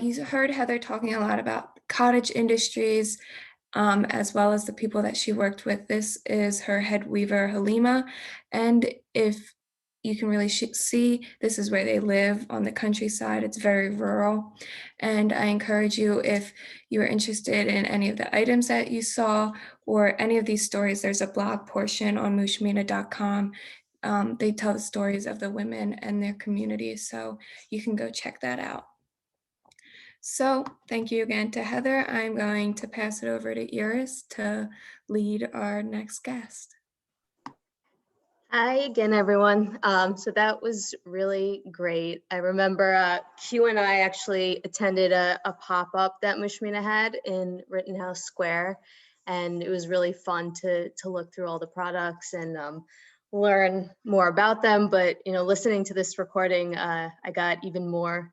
you heard Heather talking a lot about cottage industries, as well as the people that she worked with. This is her head weaver, Halima. And if you can really see, this is where they live on the countryside. It's very rural. And I encourage you, if you are interested in any of the items that you saw or any of these stories, there's a blog portion on mushmina.com. They tell the stories of the women and their communities, so you can go check that out. So thank you again to Heather. I'm going to pass it over to Iris to lead our next guest. Hi again, everyone. So that was really great. I remember Q and I actually attended a pop-up that Mushmina had in Rittenhouse Square, and it was really fun to look through all the products and learn more about them. But listening to this recording, I got even more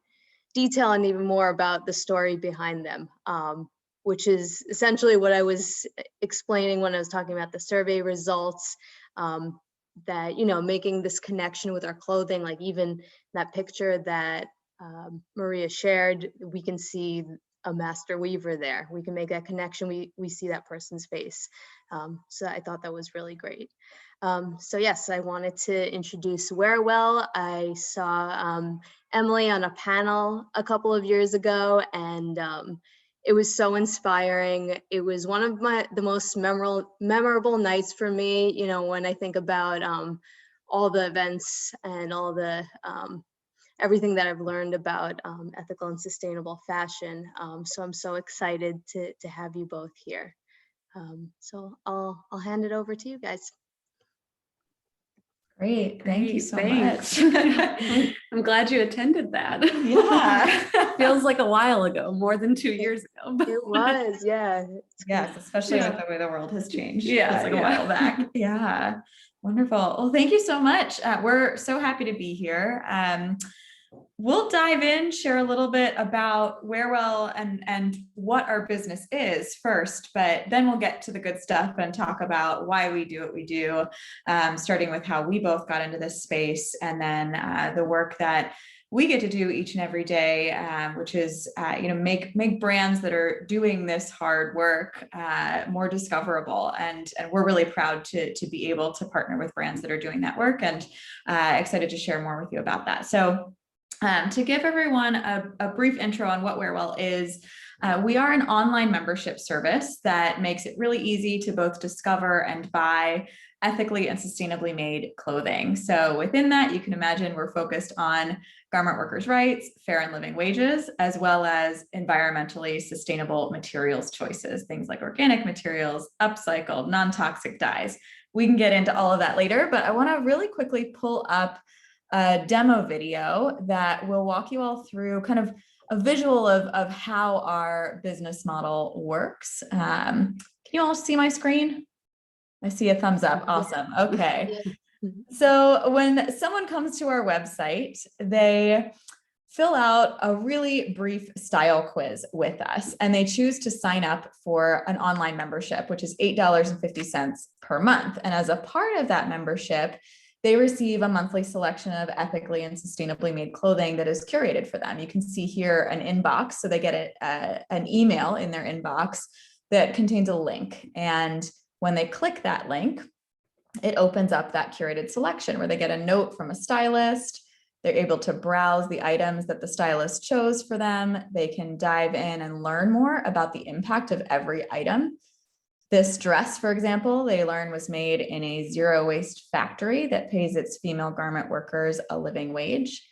detail and even more about the story behind them, which is essentially what I was explaining when I was talking about the survey results. That making this connection with our clothing, like even that picture that Maria shared, we can see a master weaver there. We can make that connection. We see that person's face. So I thought that was really great. So yes, I wanted to introduce Wearwell. I saw Emily on a panel a couple of years ago, and it was so inspiring. It was one of the most memorable nights for me, when I think about all the events and all the everything that I've learned about ethical and sustainable fashion. So I'm so excited to have you both here. So I'll hand it over to you guys. Great. Thank you so Thanks. much. I'm glad you attended that. Yeah. Feels like a while ago, more than 2 years ago. It was, yeah. Yes, especially with the way the world has changed. Yeah, It's like a while back. Yeah. Wonderful. Well, thank you so much. We're so happy to be here. We'll dive in, share a little bit about Wearwell and what our business is first, but then we'll get to the good stuff and talk about why we do what we do, starting with how we both got into this space, and then the work that we get to do each and every day, which is make brands that are doing this hard work more discoverable, and we're really proud to be able to partner with brands that are doing that work, and excited to share more with you about that. So to give everyone a brief intro on what Wearwell is, we are an online membership service that makes it really easy to both discover and buy ethically and sustainably made clothing. So within that, you can imagine we're focused on garment workers' rights, fair and living wages, as well as environmentally sustainable materials choices, things like organic materials, upcycled, non-toxic dyes. We can get into all of that later, but I want to really quickly pull up a demo video that will walk you all through kind of a visual of how our business model works. Can you all see my screen? I see a thumbs up. Awesome. Okay. So when someone comes to our website, they fill out a really brief style quiz with us, and they choose to sign up for an online membership, which is $8.50 per month. And as a part of that membership, they receive a monthly selection of ethically and sustainably made clothing that is curated for them. You can see here an inbox. So they get an email in their inbox that contains a link. And when they click that link, it opens up that curated selection where they get a note from a stylist. They're able to browse the items that the stylist chose for them. They can dive in and learn more about the impact of every item. This dress, for example, they learn was made in a zero waste factory that pays its female garment workers a living wage.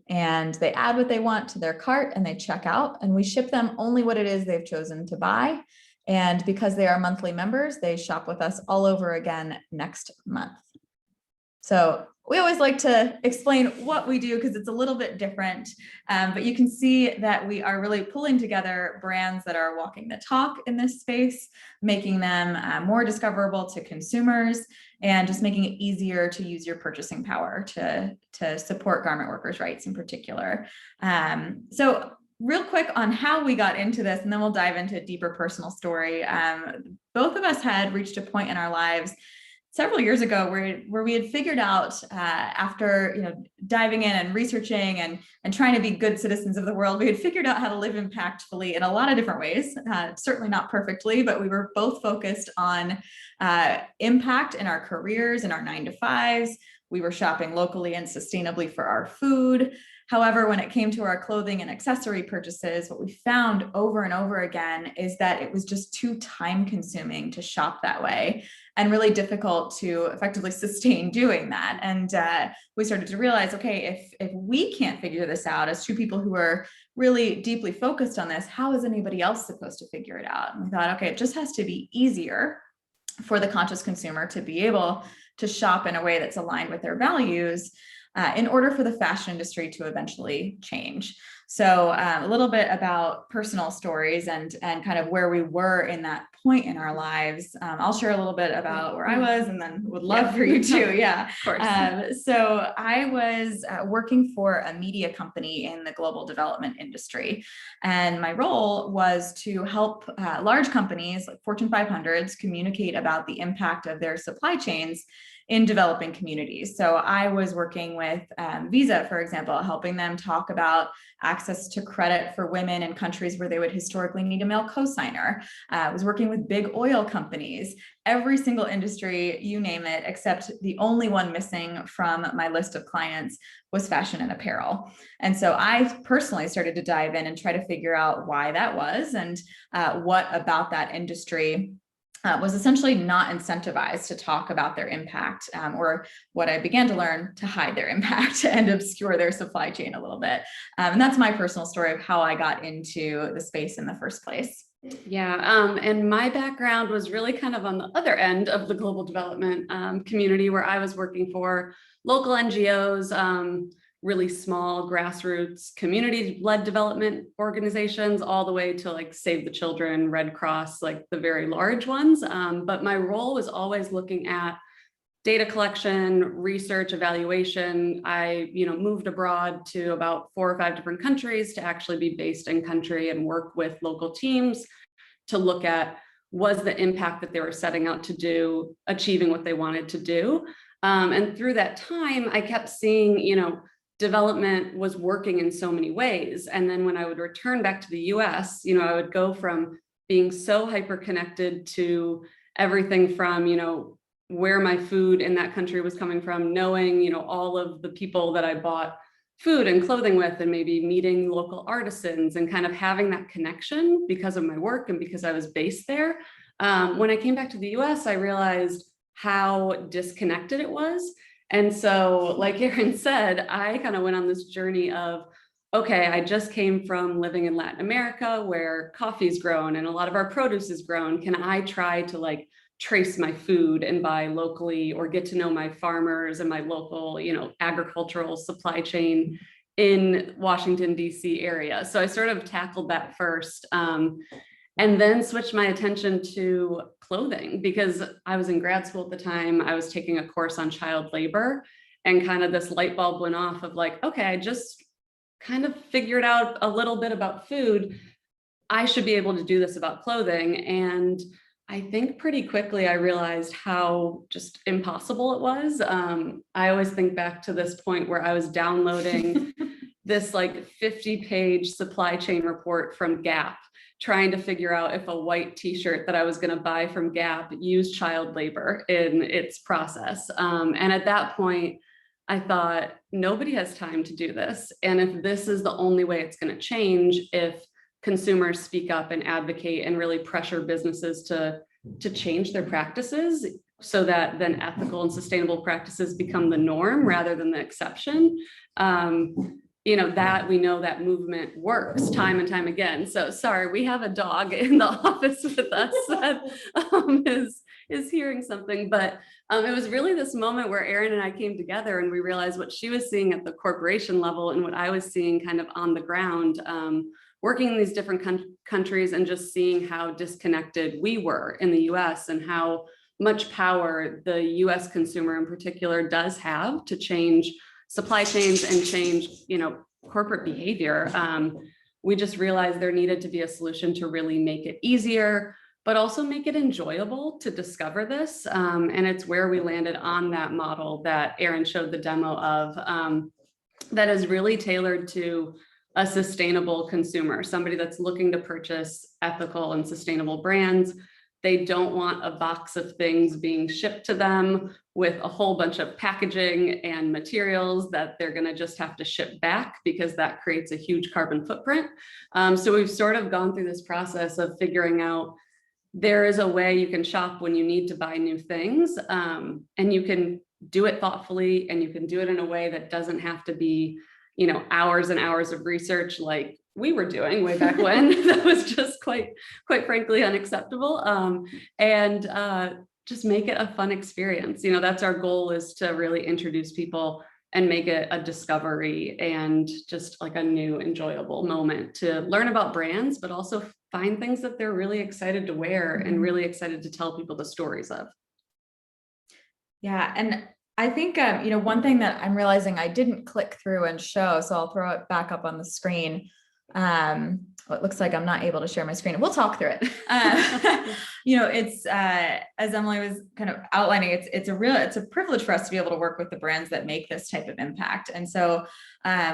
And they add what they want to their cart and they check out, and we ship them only what it is they've chosen to buy. And because they are monthly members, they shop with us all over again next month. So we always like to explain what we do because it's a little bit different, but you can see that we are really pulling together brands that are walking the talk in this space, making them more discoverable to consumers, and just making it easier to use your purchasing power to support garment workers' rights in particular. So real quick on how we got into this, and then we'll dive into a deeper personal story. Both of us had reached a point in our lives several years ago where we had figured out after diving in and researching and trying to be good citizens of the world, we had figured out how to live impactfully in a lot of different ways, certainly not perfectly, but we were both focused on impact in our careers and our 9-to-5s. We were shopping locally and sustainably for our food. However, when it came to our clothing and accessory purchases, what we found over and over again is that it was just too time consuming to shop that way and really difficult to effectively sustain doing that. And we started to realize, okay, if we can't figure this out as two people who are really deeply focused on this, how is anybody else supposed to figure it out? And we thought, okay, it just has to be easier for the conscious consumer to be able to shop in a way that's aligned with their values in order for the fashion industry to eventually change. So a little bit about personal stories and kind of where we were in that point in our lives. I'll share a little bit about where I was and then would love for you to, yeah. Of course. So I was working for a media company in the global development industry. And my role was to help large companies like Fortune 500s communicate about the impact of their supply chains in developing communities. So I was working with Visa, for example, helping them talk about access to credit for women in countries where they would historically need a male cosigner. I was working with big oil companies, every single industry, you name it, except the only one missing from my list of clients was fashion and apparel. And so I personally started to dive in and try to figure out why that was and what about that industry was essentially not incentivized to talk about their impact, or what I began to learn, to hide their impact and obscure their supply chain a little bit. And that's my personal story of how I got into the space in the first place. Yeah, and my background was really kind of on the other end of the global development community, where I was working for local NGOs, really small grassroots community-led development organizations, all the way to like Save the Children, Red Cross, like the very large ones. But my role was always looking at data collection, research, evaluation. I, moved abroad to about 4 or 5 different countries to actually be based in country and work with local teams to look at, was the impact that they were setting out to do, achieving what they wanted to do. And through that time, I kept seeing, development was working in so many ways. And then when I would return back to the US, I would go from being so hyper connected to everything from, where my food in that country was coming from, knowing, all of the people that I bought food and clothing with, and maybe meeting local artisans and kind of having that connection because of my work and because I was based there. When I came back to the US, I realized how disconnected it was. And so, like Erin said, I kind of went on this journey of, okay, I just came from living in Latin America where coffee is grown and a lot of our produce is grown. Can I try to trace my food and buy locally, or get to know my farmers and my local, agricultural supply chain in Washington, DC area? So I sort of tackled that first. And then switched my attention to clothing because I was in grad school at the time. I was taking a course on child labor, and kind of this light bulb went off of okay, I just kind of figured out a little bit about food. I should be able to do this about clothing. And I think pretty quickly I realized how just impossible it was. I always think back to this point where I was downloading this like 50-page supply chain report from Gap, trying to figure out if a white t-shirt that I was going to buy from Gap used child labor in its process. And at that point, I thought, nobody has time to do this. And if this is the only way it's going to change, if consumers speak up and advocate and really pressure businesses to change their practices so that then ethical and sustainable practices become the norm rather than the exception, you know, that we know that movement works time and time again. So sorry, we have a dog in the office with us that is hearing something, but it was really this moment where Erin and I came together and we realized what she was seeing at the corporation level and what I was seeing kind of on the ground, working in these different countries and just seeing how disconnected we were in the US and how much power the US consumer in particular does have to change supply chains and change, you know, corporate behavior. We just realized there needed to be a solution to really make it easier, but also make it enjoyable to discover this. And it's where we landed on that model that Erin showed the demo of, that is really tailored to a sustainable consumer, somebody that's looking to purchase ethical and sustainable brands. They don't want a box of things being shipped to them with a whole bunch of packaging and materials that they're going to just have to ship back because that creates a huge carbon footprint. So we've sort of gone through this process of figuring out there is a way you can shop when you need to buy new things, and you can do it thoughtfully and you can do it in a way that doesn't have to be, you know, hours and hours of research like we were doing way back when. That was just quite frankly unacceptable. And just make it a fun experience. You know, that's our goal, is to really introduce people and make it a discovery and just like a new enjoyable moment to learn about brands, but also find things that they're really excited to wear and really excited to tell people the stories of. Yeah, and I think, you know, one thing that I'm realizing I didn't click through and show, so I'll throw it back up on the screen. Well, it looks like I'm not able to share my screen. We'll talk through it. You know, it's as Emily was kind of outlining, it's a privilege for us to be able to work with the brands that make this type of impact. And so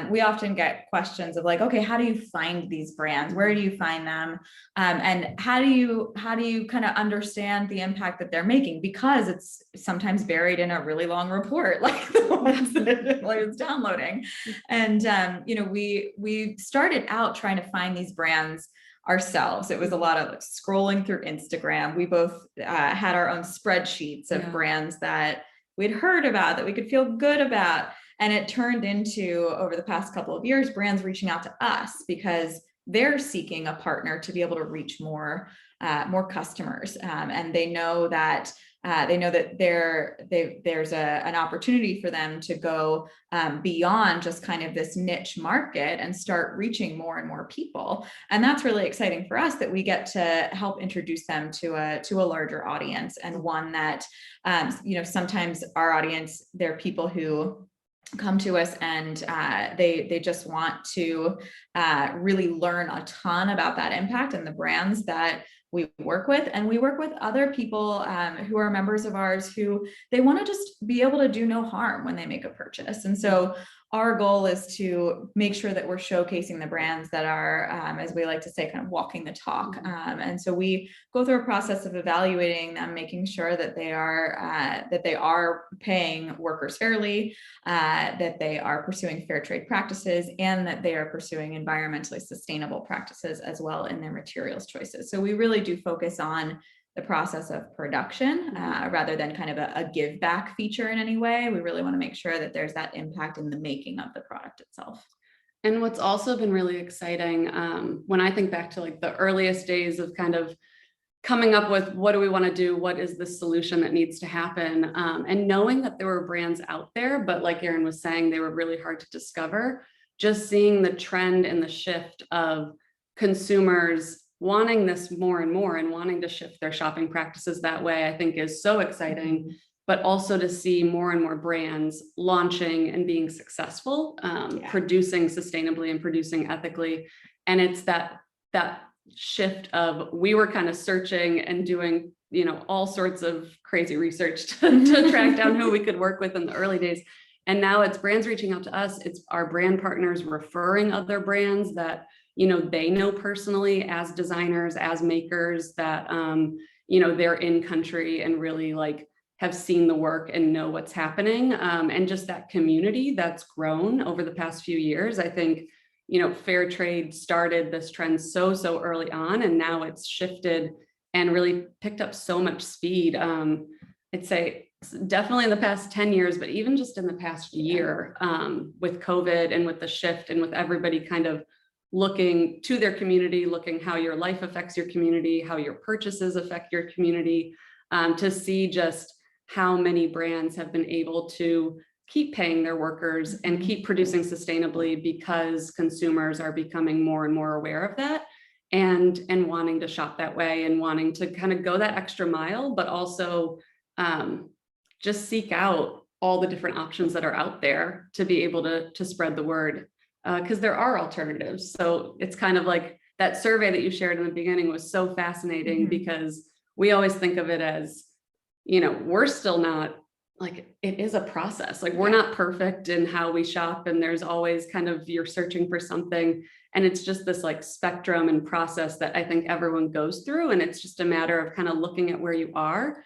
we often get questions of like, okay, how do you find these brands? Where do you find them? And how do you kind of understand the impact that they're making? Because it's sometimes buried in a really long report, like the ones that Emily was downloading. And you know, we started out trying to find these brands ourselves. It was a lot of like scrolling through Instagram. We both had our own spreadsheets of brands that we'd heard about, that we could feel good about. And it turned into, over the past couple of years, brands reaching out to us because they're seeking a partner to be able to reach more customers. And they know that there's an opportunity for them to go beyond just kind of this niche market and start reaching more and more people. And that's really exciting for us, that we get to help introduce them to a larger audience, and one that, you know, sometimes our audience, they're people who come to us and they just want to really learn a ton about that impact and the brands that we work with. And we work with other people who are members of ours who they want to just be able to do no harm when they make a purchase. And so our goal is to make sure that we're showcasing the brands that are, as we like to say, kind of walking the talk. And so we go through a process of evaluating them, making sure that they are paying workers fairly, that they are pursuing fair trade practices, and that they are pursuing environmentally sustainable practices as well in their materials choices. So we really do focus on the process of production rather than kind of a give back feature in any way. We really want to make sure that there's that impact in the making of the product itself. And what's also been really exciting, when I think back to like the earliest days of kind of coming up with what do we want to do, what is the solution that needs to happen, and knowing that there were brands out there, but like Erin was saying, they were really hard to discover. Just seeing the trend and the shift of consumers wanting this more and more and wanting to shift their shopping practices that way, I think is so exciting. But also to see more and more brands launching and being successful, producing sustainably and producing ethically. And it's that shift of, we were kind of searching and doing, all sorts of crazy research to track down who we could work with in the early days. And now it's brands reaching out to us. It's our brand partners referring other brands that, they know personally as designers, as makers, that, they're in country and really like have seen the work and know what's happening. And just that community that's grown over the past few years. I think, fair trade started this trend so early on, and now it's shifted and really picked up so much speed. I'd say definitely in the past 10 years, but even just in the past year, with COVID and with the shift and with everybody kind of looking to their community, looking how your life affects your community, how your purchases affect your community, to see just how many brands have been able to keep paying their workers and keep producing sustainably because consumers are becoming more and more aware of that and wanting to shop that way and wanting to kind of go that extra mile, but also just seek out all the different options that are out there to be able to spread the word, because there are alternatives. So it's kind of like that survey that you shared in the beginning was so fascinating, because we always think of it as, we're still not, like, it is a process. Like, we're not perfect in how we shop, and there's always kind of, you're searching for something, and it's just this like spectrum and process that I think everyone goes through. And it's just a matter of kind of looking at where you are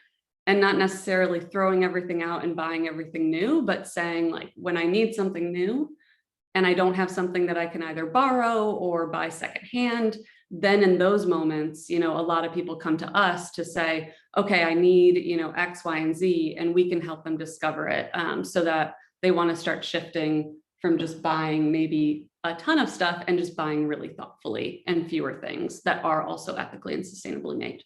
and not necessarily throwing everything out and buying everything new, but saying, like, when I need something new and I don't have something that I can either borrow or buy secondhand, then in those moments, a lot of people come to us to say, okay, I need, X, Y, and Z, and we can help them discover it, so that they want to start shifting from just buying maybe a ton of stuff and just buying really thoughtfully and fewer things that are also ethically and sustainably made.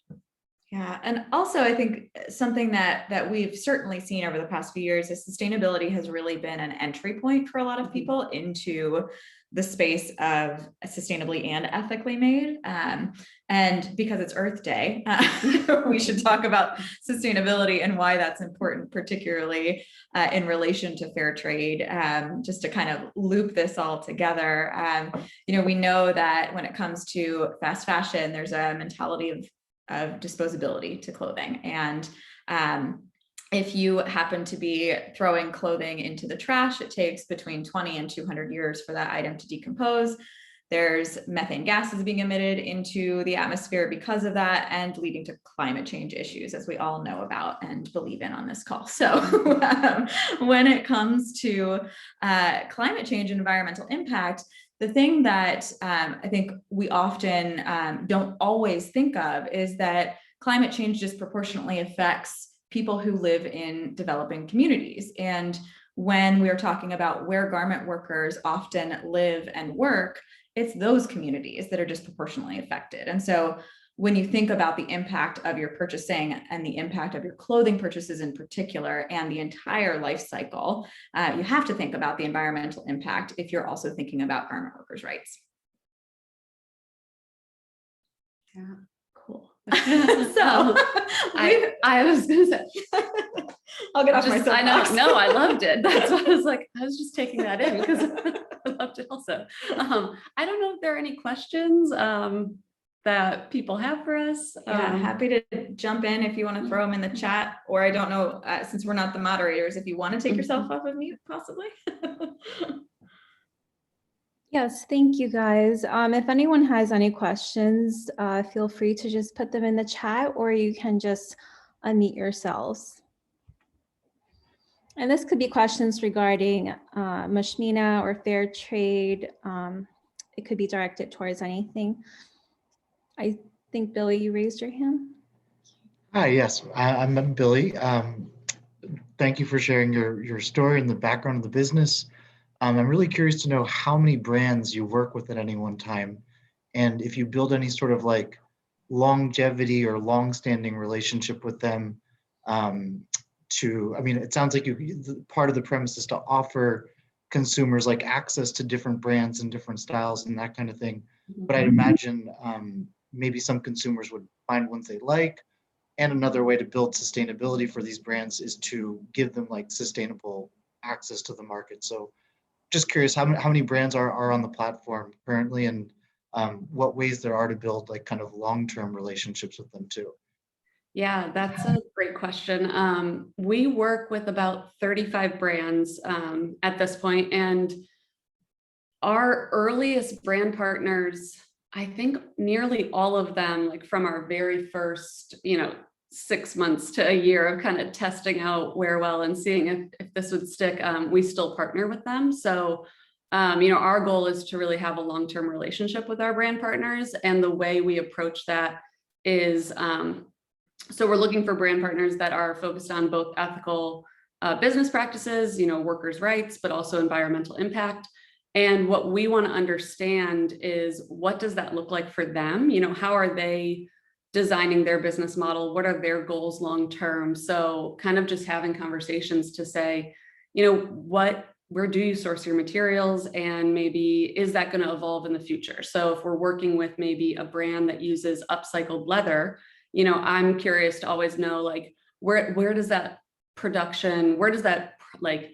Yeah, and also I think something that we've certainly seen over the past few years is sustainability has really been an entry point for a lot of people into the space of sustainably and ethically made. And because it's Earth Day, we should talk about sustainability and why that's important, particularly in relation to fair trade, just to kind of loop this all together. We know that when it comes to fast fashion, there's a mentality of disposability to clothing. And if you happen to be throwing clothing into the trash, it takes between 20 and 200 years for that item to decompose. There's methane gases being emitted into the atmosphere because of that, and leading to climate change issues, as we all know about and believe in on this call. So when it comes to climate change and environmental impact, the thing that I think we often don't always think of is that climate change disproportionately affects people who live in developing communities. And when we're talking about where garment workers often live and work, it's those communities that are disproportionately affected. And so when you think about the impact of your purchasing and the impact of your clothing purchases in particular, and the entire life cycle, you have to think about the environmental impact if you're also thinking about garment workers' rights. Yeah, cool. So I was gonna say, I'll get off my soapbox. I know, no, I loved it. That's what I was like, I was just taking that in because I loved it also. I don't know if there are any questions that people have for us. Yeah, happy to jump in if you want to throw them in the chat, or I don't know, since we're not the moderators, if you want to take yourself off of mute, possibly. Yes, thank you guys. If anyone has any questions, feel free to just put them in the chat, or you can just unmute yourselves. And this could be questions regarding Mushmina or fair trade. It could be directed towards anything. I think, Billy, you raised your hand. Hi, yes, I'm Billy. Thank you for sharing your story and the background of the business. I'm really curious to know how many brands you work with at any one time, and if you build any sort of like longevity or long-standing relationship with them. It sounds like part of the premise is to offer consumers like access to different brands and different styles and that kind of thing. But I'd imagine maybe some consumers would find ones they like. And another way to build sustainability for these brands is to give them like sustainable access to the market. So just curious how many brands are on the platform currently, and what ways there are to build like kind of long-term relationships with them too. Yeah, that's a great question. We work with about 35 brands at this point, and our earliest brand partners, I think nearly all of them, like from our very first, 6 months to a year of kind of testing out Wearwell and seeing if this would stick, we still partner with them. So, our goal is to really have a long-term relationship with our brand partners. And the way we approach that is, so we're looking for brand partners that are focused on both ethical business practices, workers' rights, but also environmental impact. And what we want to understand is, what does that look like for them? How are they designing their business model? What are their goals long term? So kind of just having conversations to say, where do you source your materials? And maybe, is that going to evolve in the future? So if we're working with maybe a brand that uses upcycled leather, I'm curious to always know, like, where does that production, where does that like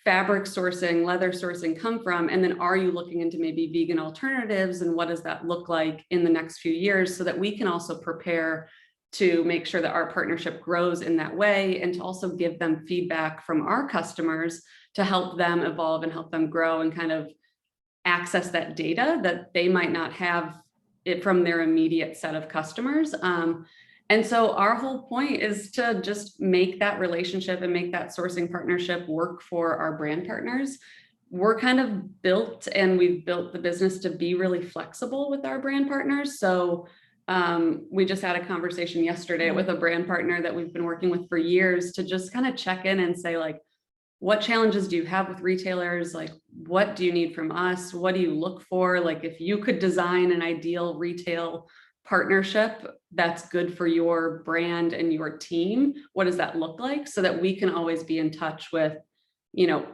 fabric sourcing, leather sourcing come from? And then are you looking into maybe vegan alternatives, and what does that look like in the next few years, so that we can also prepare to make sure that our partnership grows in that way, and to also give them feedback from our customers to help them evolve and help them grow and kind of access that data that they might not have it from their immediate set of customers. And so our whole point is to just make that relationship and make that sourcing partnership work for our brand partners. We're kind of built, and we've built the business to be really flexible with our brand partners. So we just had a conversation yesterday with a brand partner that we've been working with for years to just kind of check in and say, like, what challenges do you have with retailers? Like, what do you need from us? What do you look for? Like, if you could design an ideal retail partnership that's good for your brand and your team, what does that look like? So that we can always be in touch with,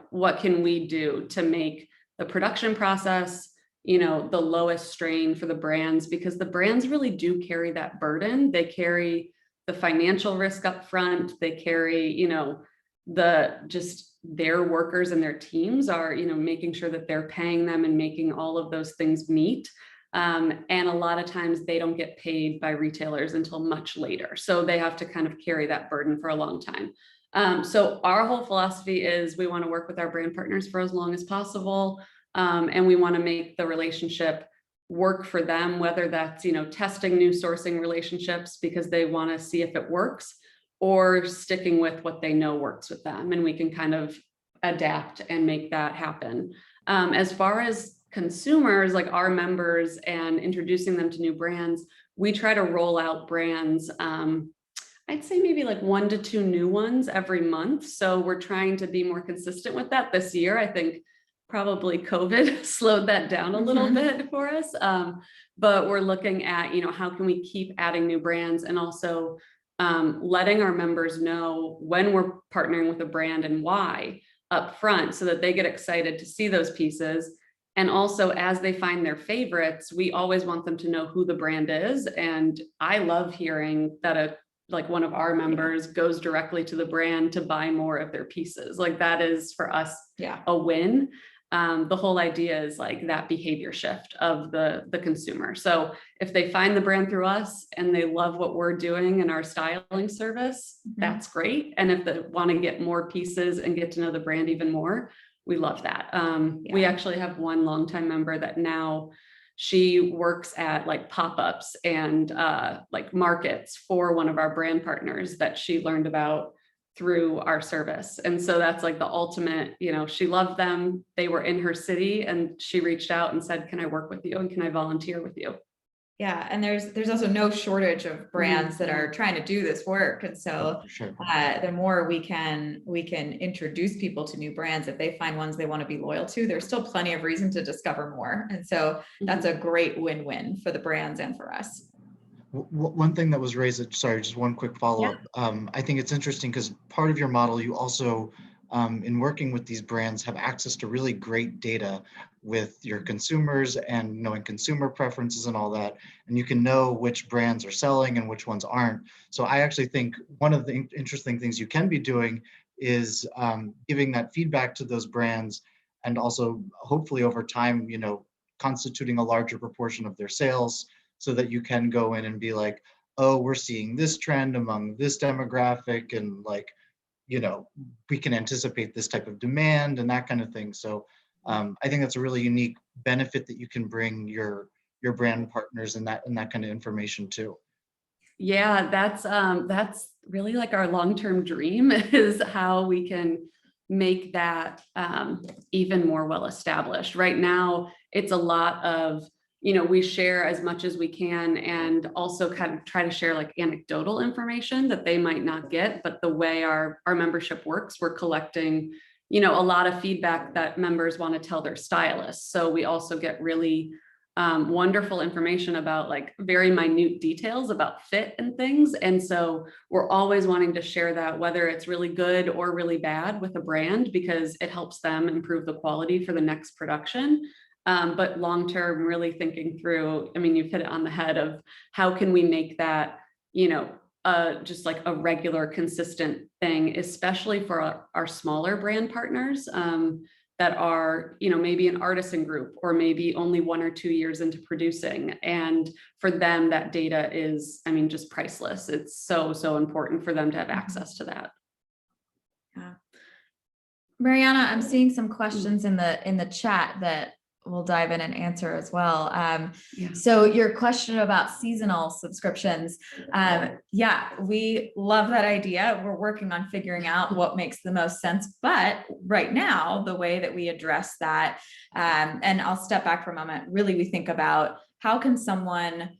what can we do to make the production process, the lowest strain for the brands, because the brands really do carry that burden. They carry the financial risk up front. They carry, their workers and their teams are, making sure that they're paying them and making all of those things meet. And a lot of times they don't get paid by retailers until much later. So they have to kind of carry that burden for a long time. So our whole philosophy is, we want to work with our brand partners for as long as possible. And we want to make the relationship work for them, whether that's, testing new sourcing relationships because they want to see if it works, or sticking with what they know works with them. And we can kind of adapt and make that happen. As far as consumers, like our members, and introducing them to new brands, we try to roll out brands, I'd say maybe like 1 to 2 new ones every month. So we're trying to be more consistent with that this year. I think probably COVID slowed that down a little bit for us. But we're looking at, how can we keep adding new brands, and also letting our members know when we're partnering with a brand and why up front, so that they get excited to see those pieces. And also, as they find their favorites, we always want them to know who the brand is. And I love hearing that one of our members goes directly to the brand to buy more of their pieces. Like, that is for us a win. The whole idea is like that behavior shift of the consumer. So if they find the brand through us and they love what we're doing in our styling service, that's great. And if they want to get more pieces and get to know the brand even more, we love that. We actually have one longtime member that now she works at like pop-ups and like markets for one of our brand partners that she learned about through our service. And so that's like the ultimate, she loved them. They were in her city and she reached out and said, can I work with you? And can I volunteer with you? Yeah. And there's also no shortage of brands that are trying to do this work. And so the more we can introduce people to new brands, if they find ones they want to be loyal to, there's still plenty of reason to discover more. And so that's a great win-win for the brands and for us. One thing that was raised, sorry, just one quick follow-up. I think it's interesting because part of your model, you also, in working with these brands, have access to really great data with your consumers and knowing consumer preferences and all that. And you can know which brands are selling and which ones aren't. So I actually think one of the interesting things you can be doing is giving that feedback to those brands, and also hopefully over time, constituting a larger proportion of their sales, so that you can go in and be like, oh, we're seeing this trend among this demographic, and like, you know, we can anticipate this type of demand and that kind of thing. So I think that's a really unique benefit that you can bring your brand partners and that kind of information too. Yeah, that's really like our long-term dream is how we can make that even more well established. Right now, it's a lot of, you know, we share as much as we can and also kind of try to share like anecdotal information that they might not get. But the way our membership works, we're collecting, you know, a lot of feedback that members want to tell their stylists. So we also get really wonderful information about like very minute details about fit and things. And so we're always wanting to share that, whether it's really good or really bad with a brand, because it helps them improve the quality for the next production. But long-term, really thinking through, I mean, you've hit it on the head of how can we make that, you know, just like a regular, consistent thing, especially for our smaller brand partners. That are, you know, maybe an artisan group or maybe only 1 or 2 years into producing. And for them, that data is, I mean, just priceless. It's so, so important for them to have access to that. Yeah. Mariana, I'm seeing some questions in the chat that we'll dive in and answer as well. So your question about seasonal subscriptions, yeah, we love that idea. We're working on figuring out what makes the most sense. But right now, the way that we address that, and I'll step back for a moment, really we think about how can someone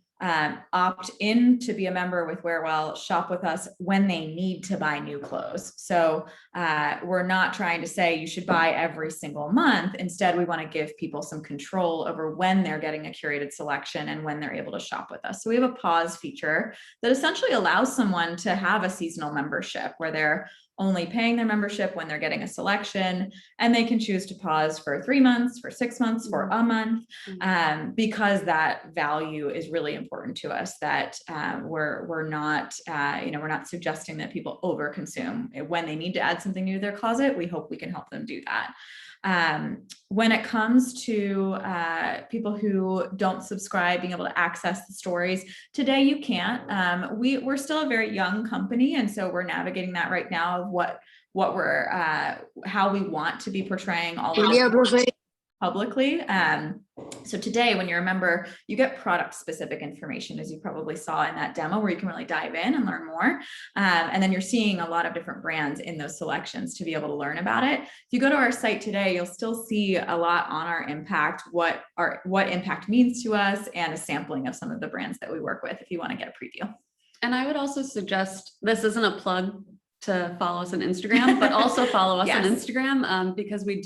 opt in to be a member with Wearwell, shop with us when they need to buy new clothes. So we're not trying to say you should buy every single month. Instead, we want to give people some control over when they're getting a curated selection and when they're able to shop with us. So we have a pause feature that essentially allows someone to have a seasonal membership where they're only paying their membership when they're getting a selection, and they can choose to pause for 3 months, for 6 months, for a month, because that value is really important to us. That we're not, you know, we're not suggesting that people overconsume. When they need to add something new to their closet, we hope we can help them do that. When it comes to people who don't subscribe, being able to access the stories, today you can't. We're still a very young company, and so we're navigating that right now of what we're how we want to be portraying all of this publicly. So today, when you're a member, you get product specific information, as you probably saw in that demo, where you can really dive in and learn more. And then you're seeing a lot of different brands in those selections to be able to learn about it. If you go to our site today, you'll still see a lot on our impact, what impact means to us, and a sampling of some of the brands that we work with if you want to get a preview. And I would also suggest, this isn't a plug to follow us on Instagram, but also follow us on Instagram, because we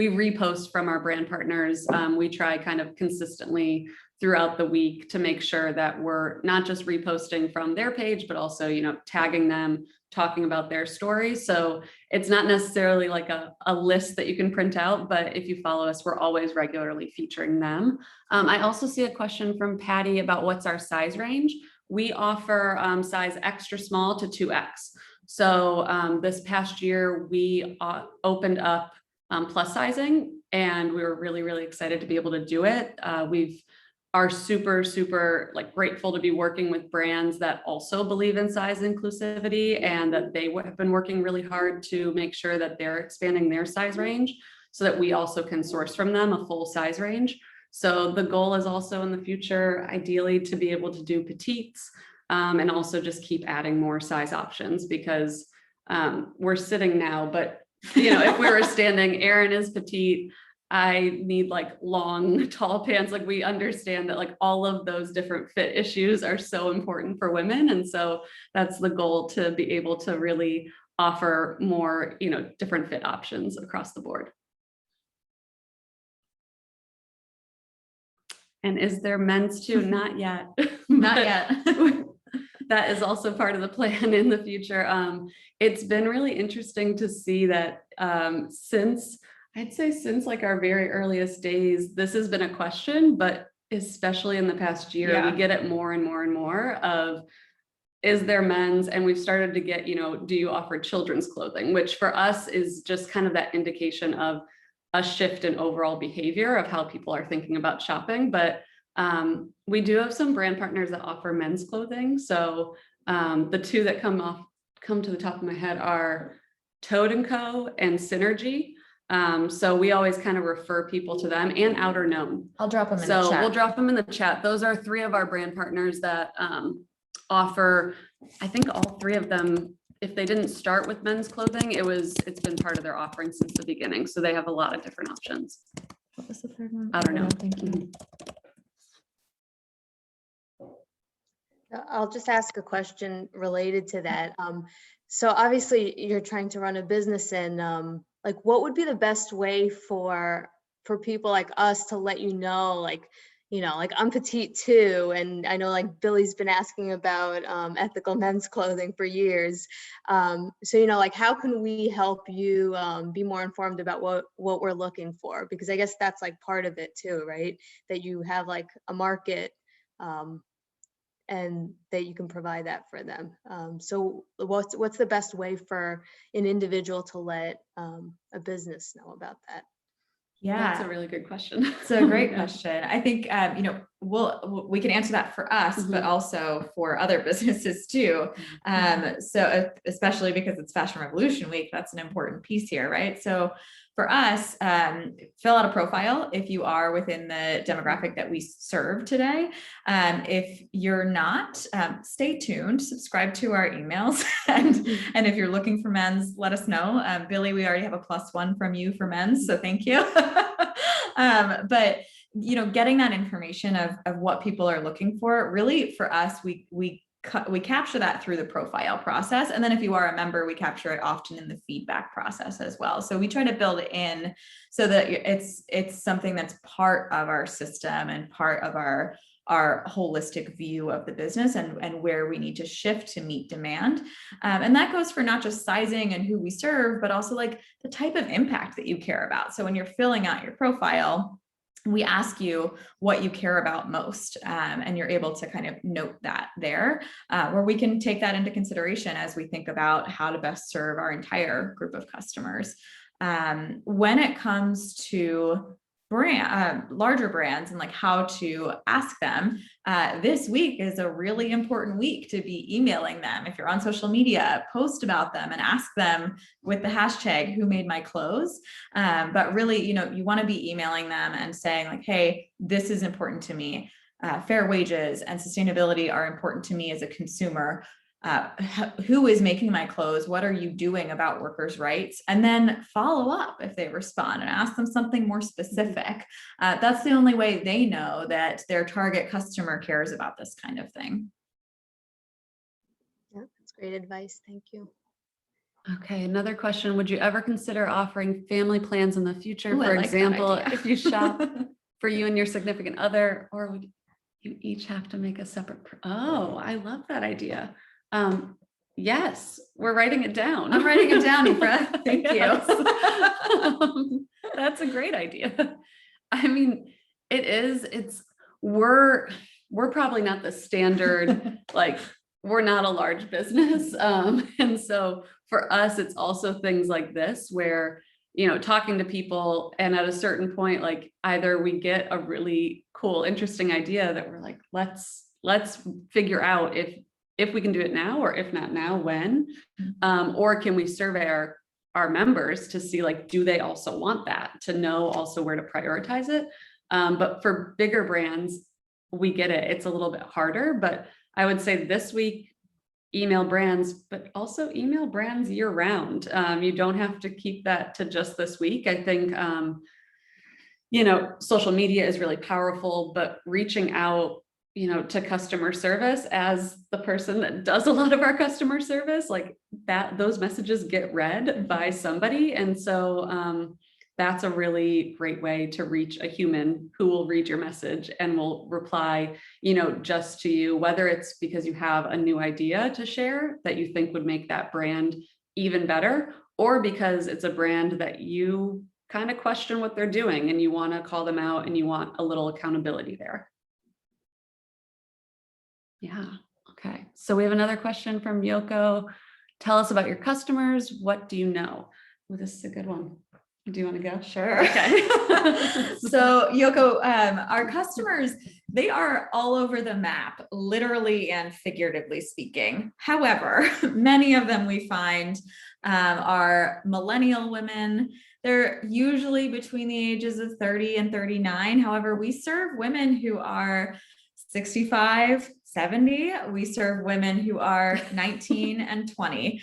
repost from our brand partners. We try kind of consistently throughout the week to make sure that we're not just reposting from their page, but also, you know, tagging them, talking about their story. So it's not necessarily like a list that you can print out, but if you follow us, we're always regularly featuring them. I also see a question from Patty about what's our size range. We offer size extra small to 2X. So this past year, we opened up plus sizing, and we were really, really excited to be able to do it. We are super, super like grateful to be working with brands that also believe in size inclusivity, and that they have been working really hard to make sure that they're expanding their size range so that we also can source from them a full size range. So the goal is also in the future, ideally, to be able to do petites, and also just keep adding more size options, because we're sitting now, but you know, if we were standing, Erin is petite, I need like long, tall pants. Like, we understand that like all of those different fit issues are so important for women. And so that's the goal, to be able to really offer more, you know, different fit options across the board. And is there men's too? Not yet. Not yet. That is also part of the plan in the future. It's been really interesting to see that since like our very earliest days, this has been a question, but especially in the past year, we get it more and more and more of, is there men's? And we've started to get, you know, do you offer children's clothing? Which for us is just kind of that indication of a shift in overall behavior of how people are thinking about shopping. But We do have some brand partners that offer men's clothing. So the two that come to the top of my head are Toad & Co. and Synergy. So we always kind of refer people to them, and Outer Known. I'll drop them in So the chat. we'll drop them in the chat. Those are 3 of our brand partners that offer, I think all 3 of them, if they didn't start with men's clothing, it's been part of their offering since the beginning. So they have a lot of different options. What was the third one? Outer Known. Thank you. I'll just ask a question related to that. So obviously you're trying to run a business, and like, what would be the best way for people like us to let you know, like, you know, like I'm petite too, and I know like Billy's been asking about ethical men's clothing for years. So, you know, like, how can we help you be more informed about what we're looking for? Because I guess that's like part of it too, right? That you have like a market, and that you can provide that for them. So what's the best way for an individual to let a business know about that? Yeah, That's a really good question. it's a great question. I think, you know, we can answer that for us, but also for other businesses too. So especially because it's Fashion Revolution Week, that's an important piece here, right? So for us, fill out a profile if you are within the demographic that we serve today. If you're not, stay tuned, subscribe to our emails. And if you're looking for men's, let us know. Billy, we already have a +1 from you for men's, so thank you. But you know, getting that information of what people are looking for, really for us, we capture that through the profile process. And then if you are a member, we capture it often in the feedback process as well. So we try to build it in so that it's something that's part of our system and part of our holistic view of the business and where we need to shift to meet demand. And that goes for not just sizing and who we serve, but also like the type of impact that you care about. So when you're filling out your profile, we ask you what you care about most, and you're able to kind of note that there, where we can take that into consideration as we think about how to best serve our entire group of customers. When it comes to larger brands and like how to ask them, this week is a really important week to be emailing them. If you're on social media, post about them and ask them with the hashtag "who made my clothes." But really, you know, you want to be emailing them and saying like, hey, this is important to me. Fair wages and sustainability are important to me as a consumer. Who is making my clothes? What are you doing about workers' rights? And then follow up if they respond and ask them something more specific. That's the only way they know that their target customer cares about this kind of thing. Yeah, that's great advice. Thank you. Okay, another question. Would you ever consider offering family plans in the future? Ooh, I For like that example, idea. if you shop for you and your significant other, or would you each have to make a separate? Oh, I love that idea. Yes, we're writing it down. I'm writing it down, Ifra. Thank you. That's a great idea. I mean, we're probably not the standard, like we're not a large business. And so for us, it's also things like this where, you know, talking to people and at a certain point, like either we get a really cool, interesting idea that we're like, let's figure out if we can do it now, or if not now, when, or can we survey our members to see, like, do they also want that, to know also where to prioritize it. But for bigger brands, we get it. It's a little bit harder, but I would say this week, email brands, but also email brands year round. You don't have to keep that to just this week. I think, you know, social media is really powerful, but reaching out, you know, to customer service, as the person that does a lot of our customer service, like that, those messages get read by somebody. And so that's a really great way to reach a human who will read your message and will reply, you know, just to you, whether it's because you have a new idea to share that you think would make that brand even better, or because it's a brand that you kind of question what they're doing and you want to call them out and you want a little accountability there. Yeah. Okay. So we have another question from Yoko. Tell us about your customers. What do you know? Oh, this is a good one. Do you want to go? Sure. Okay. So Yoko, our customers, they are all over the map, literally and figuratively speaking. However, many of them we find are millennial women. They're usually between the ages of 30 and 39. However, we serve women who are 65, 70. We serve women who are 19 and 20.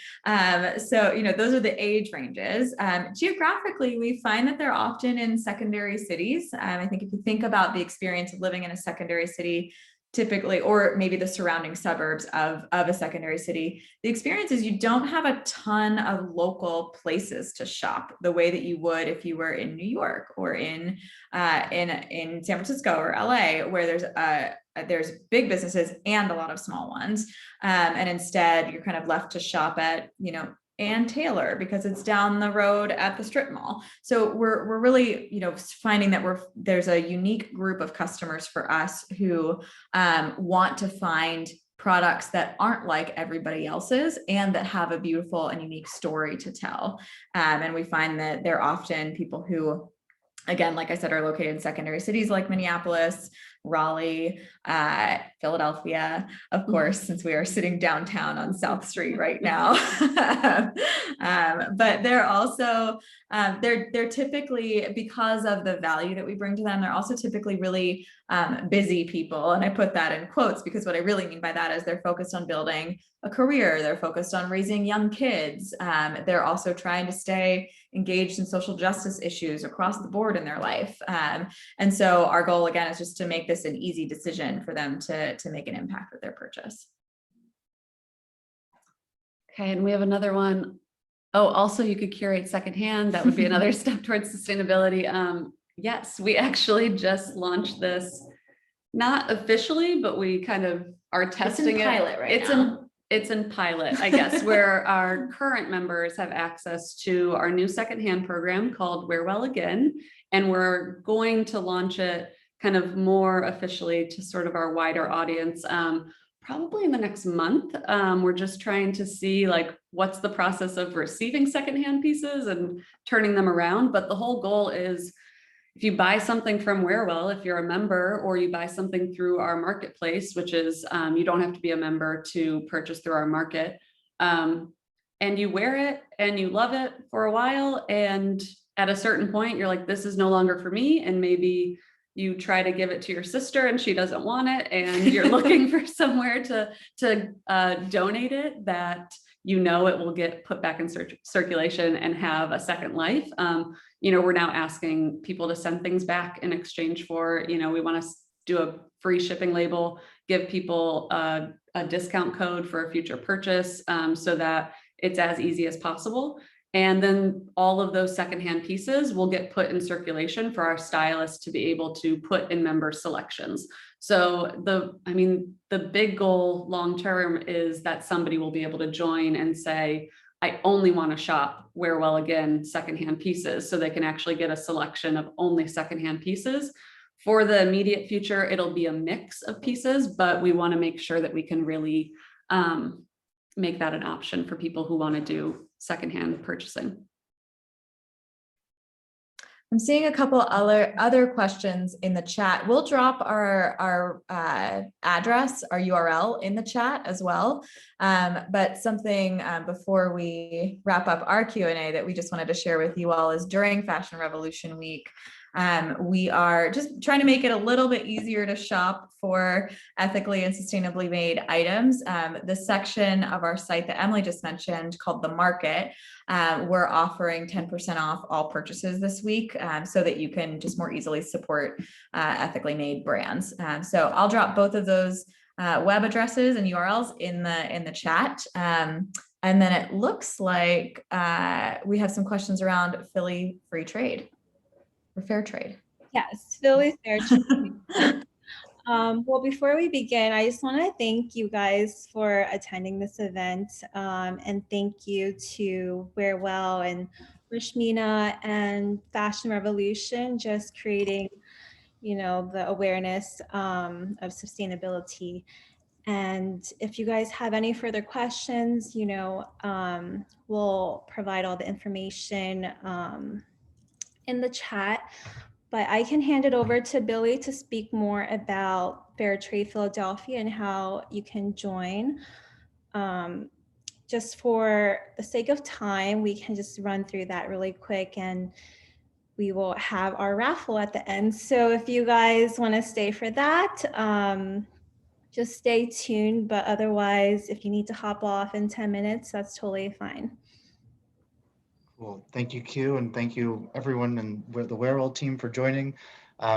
So, you know, those are the age ranges. Geographically, we find that they're often in secondary cities. I think if you think about the experience of living in a secondary city, typically, or maybe the surrounding suburbs of a secondary city, the experience is you don't have a ton of local places to shop the way that you would if you were in New York or in San Francisco or LA, where there's big businesses and a lot of small ones. And instead you're kind of left to shop at, you know, Ann Taylor because it's down the road at the strip mall. So we're really, you know, finding that there's a unique group of customers for us who want to find products that aren't like everybody else's and that have a beautiful and unique story to tell. And we find that they're often people who, again, like I said, are located in secondary cities like Minneapolis, Raleigh, Philadelphia, of course, since we are sitting downtown on South Street right now. But they're also, they're typically, because of the value that we bring to them, they're also typically really busy people. And I put that in quotes because what I really mean by that is they're focused on building a career. They're focused on raising young kids. They're also trying to stay engaged in social justice issues across the board in their life. And so our goal, again, is just to make this an easy decision for them to make an impact with their purchase. Okay, and we have another one. Oh, also you could curate secondhand. That would be another step towards sustainability. Yes, we actually just launched this, not officially, but we kind of are testing it. Pilot right now. It's in pilot, I guess, where our current members have access to our new secondhand program called Wear Well Again. And we're going to launch it kind of more officially to sort of our wider audience, probably in the next month. We're just trying to see like, what's the process of receiving secondhand pieces and turning them around. But the whole goal is, if you buy something from Wear Well, if you're a member, or you buy something through our marketplace, which is, you don't have to be a member to purchase through our market, and you wear it and you love it for a while, and at a certain point, you're like, this is no longer for me, and maybe you try to give it to your sister and she doesn't want it, and you're looking for somewhere to donate it that you know it will get put back in circulation and have a second life. You know, we're now asking people to send things back in exchange for, you know, we want to do a free shipping label, give people a discount code for a future purchase, so that it's as easy as possible. And then all of those secondhand pieces will get put in circulation for our stylists to be able to put in member selections. So the big goal long-term is that somebody will be able to join and say, I only want to shop Wear Well Again secondhand pieces, so they can actually get a selection of only secondhand pieces. For the immediate future, it'll be a mix of pieces, but we want to make sure that we can really make that an option for people who want to do secondhand purchasing. I'm seeing a couple other questions in the chat. We'll drop our address, our URL in the chat as well. But something before we wrap up our Q&A that we just wanted to share with you all is during Fashion Revolution Week, we are just trying to make it a little bit easier to shop for ethically and sustainably made items. The section of our site that Emily just mentioned called The Market, we're offering 10% off all purchases this week, so that you can just more easily support ethically made brands. So I'll drop both of those web addresses and URLs in the chat. And then it looks like we have some questions around Philly free trade. Or fair trade. Yes, Philly Fair Trade. Well, before we begin, I just want to thank you guys for attending this event, and thank you to Wear Well and Rashmina and Fashion Revolution, just creating, you know, the awareness of sustainability. And if you guys have any further questions, you know, we'll provide all the information in the chat, but I can hand it over to Billy to speak more about Fair Trade Philadelphia and how you can join. Just for the sake of time, we can just run through that really quick, and we will have our raffle at the end. So if you guys want to stay for that, just stay tuned. But otherwise, if you need to hop off in 10 minutes, that's totally fine. Cool. Thank you, Q, and thank you everyone and the WearWell team for joining.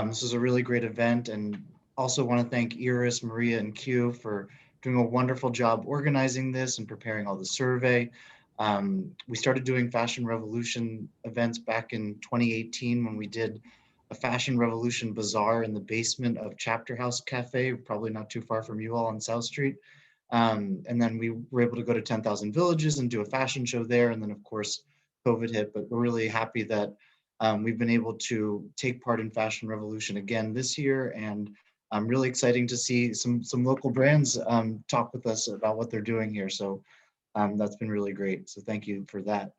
This is a really great event, and also want to thank Iris, Maria, and Q for doing a wonderful job organizing this and preparing all the survey. We started doing Fashion Revolution events back in 2018 when we did a Fashion Revolution Bazaar in the basement of Chapter House Cafe, probably not too far from you all on South Street. And then we were able to go to 10,000 Villages and do a fashion show there. And then of course, COVID hit, but we're really happy that we've been able to take part in Fashion Revolution again this year. And I'm really exciting to see some local brands talk with us about what they're doing here. So that's been really great. So thank you for that.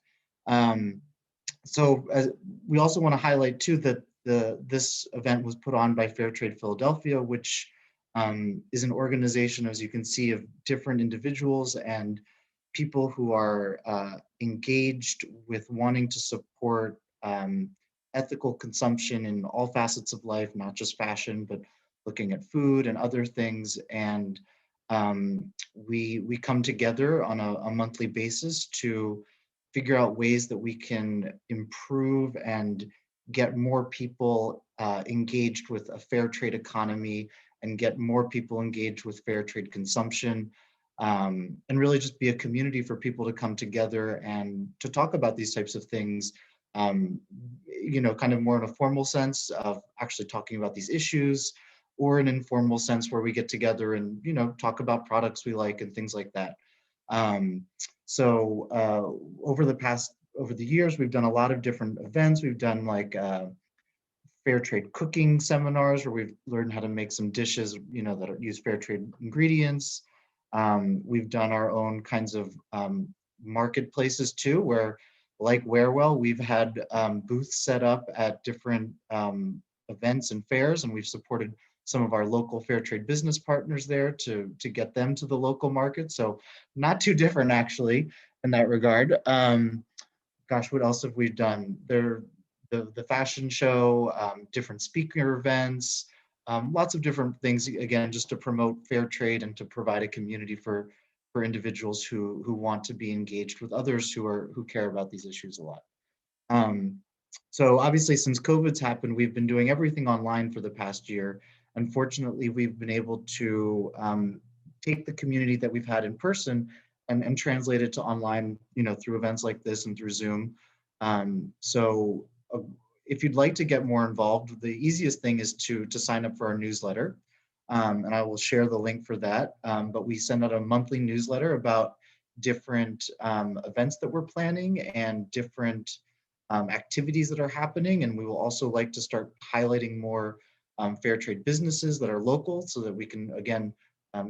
We also want to highlight too that this event was put on by Fair Trade Philadelphia, which is an organization, as you can see, of different individuals and people who are engaged with wanting to support ethical consumption in all facets of life, not just fashion, but looking at food and other things. And we come together on a monthly basis to figure out ways that we can improve and get more people engaged with a fair trade economy and get more people engaged with fair trade consumption, and really just be a community for people to come together and to talk about these types of things, you know, kind of more in a formal sense of actually talking about these issues, or an informal sense where we get together and, you know, talk about products we like and things like that. Over the years, we've done a lot of different events. We've done like fair trade cooking seminars where we've learned how to make some dishes, you know, that use fair trade ingredients. We've done our own kinds of marketplaces too, where like WearWell, we've had booths set up at different events and fairs, and we've supported some of our local fair trade business partners there to get them to the local market. So not too different actually in that regard. Gosh, what else have we done? The fashion show, different speaker events, lots of different things, again, just to promote fair trade and to provide a community for individuals who want to be engaged with others who care about these issues a lot. So obviously, since COVID's happened, we've been doing everything online for the past year. Unfortunately, we've been able to take the community that we've had in person and translate it to online, you know, through events like this and through Zoom. If you'd like to get more involved, the easiest thing is to sign up for our newsletter. And I will share the link for that. But we send out a monthly newsletter about different events that we're planning and different activities that are happening. And we will also like to start highlighting more fair trade businesses that are local so that we can, again,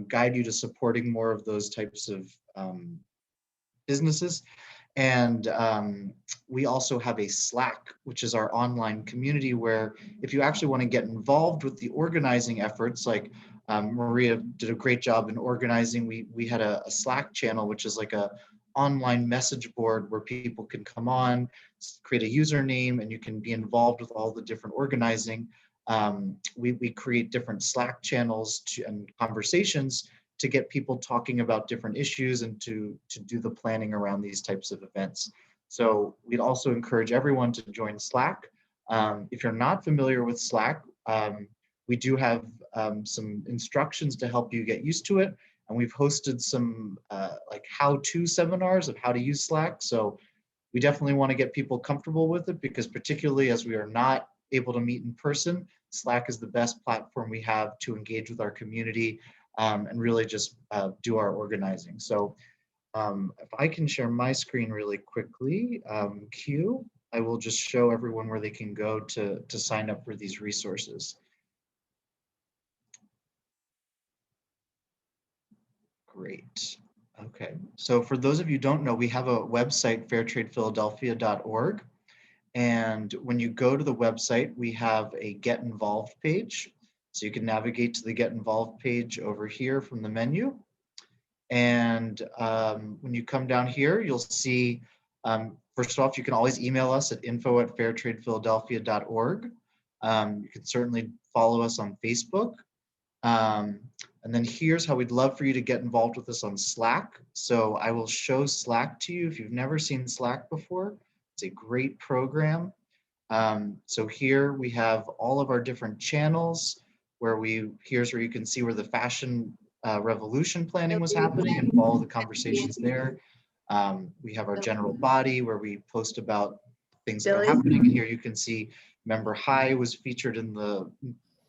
guide you to supporting more of those types of businesses. And we also have a Slack, which is our online community, where if you actually want to get involved with the organizing efforts, like Maria did a great job in organizing, we had a Slack channel, which is like a online message board where people can come on, create a username, and you can be involved with all the different organizing. We create different Slack channels and conversations to get people talking about different issues and to do the planning around these types of events. So we'd also encourage everyone to join Slack. If you're not familiar with Slack, we do have some instructions to help you get used to it. And we've hosted some like how-to seminars of how to use Slack. So we definitely want to get people comfortable with it, because particularly as we are not able to meet in person, Slack is the best platform we have to engage with our community and really just do our organizing. So if I can share my screen really quickly, Q, I will just show everyone where they can go to sign up for these resources. Great. Okay, so for those of you who don't know, we have a website, fairtradephiladelphia.org. And when you go to the website, we have a Get Involved page. So you can navigate to the Get Involved page over here from the menu. And when you come down here, you'll see, first off, you can always email us at info@fairtradephiladelphia.org. You can certainly follow us on Facebook. And then here's how we'd love for you to get involved with us on Slack. So I will show Slack to you if you've never seen Slack before. It's a great program. So here we have all of our different channels here's where you can see where the fashion revolution planning was happening and follow the conversations there. We have our general body where we post about things that are happening. And here you can see Member High was featured in the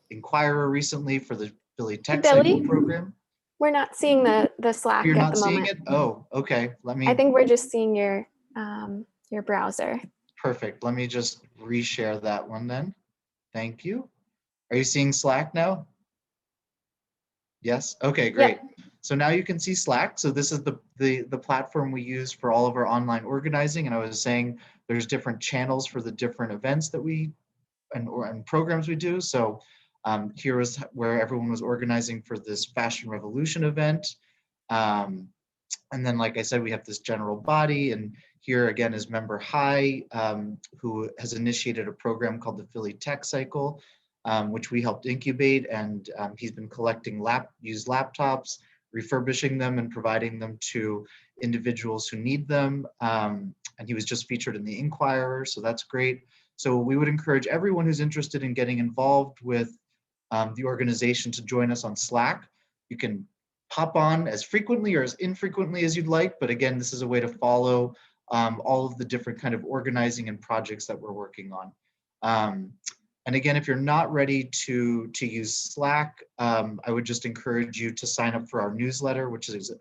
Inquirer recently for the Philly Tech Cycle program. We're not seeing the Slack You're at not the seeing moment. it? Oh, okay. I think we're just seeing your browser. Perfect. Let me just reshare that one then. Thank you. Are you seeing Slack now? Yes? Okay, great. Yep. So now you can see Slack. So this is the platform we use for all of our online organizing. And I was saying there's different channels for the different events that we and programs we do. So here is where everyone was organizing for this Fashion Revolution event. And then, like I said, we have this general body, and here again is Member High, who has initiated a program called the Philly Tech Cycle, which we helped incubate, and he's been collecting used laptops, refurbishing them and providing them to individuals who need them. And he was just featured in the Inquirer, so that's great. So we would encourage everyone who's interested in getting involved with the organization to join us on Slack. You can hop on as frequently or as infrequently as you'd like, but again, this is a way to follow all of the different kind of organizing and projects that we're working on. And again, if you're not ready to use Slack, I would just encourage you to sign up for our newsletter, which is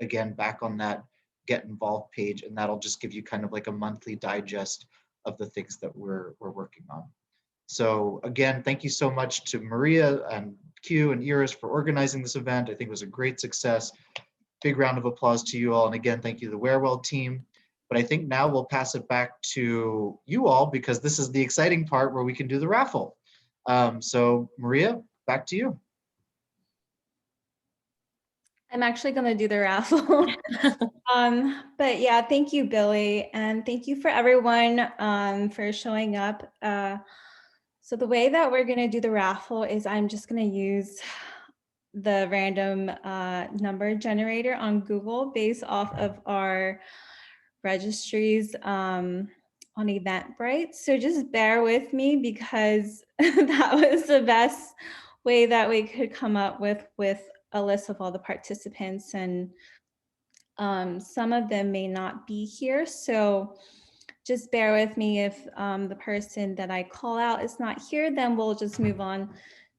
again back on that Get Involved page, and that'll just give you kind of like a monthly digest of the things that we're working on. So again, thank you so much to Maria and Q and Iris for organizing this event. I think it was a great success. Big round of applause to you all. And again, thank you to the Wearwell team. But I think now we'll pass it back to you all because this is the exciting part where we can do the raffle. So Maria, back to you. I'm actually going to do the raffle. But yeah, thank you, Billy. And thank you for everyone for showing up. So the way that we're going to do the raffle is I'm just going to use the random number generator on Google based off of our registries on Eventbrite. So just bear with me because that was the best way that we could come up with a list of all the participants, and some of them may not be here. So just bear with me if the person that I call out is not here, then we'll just move on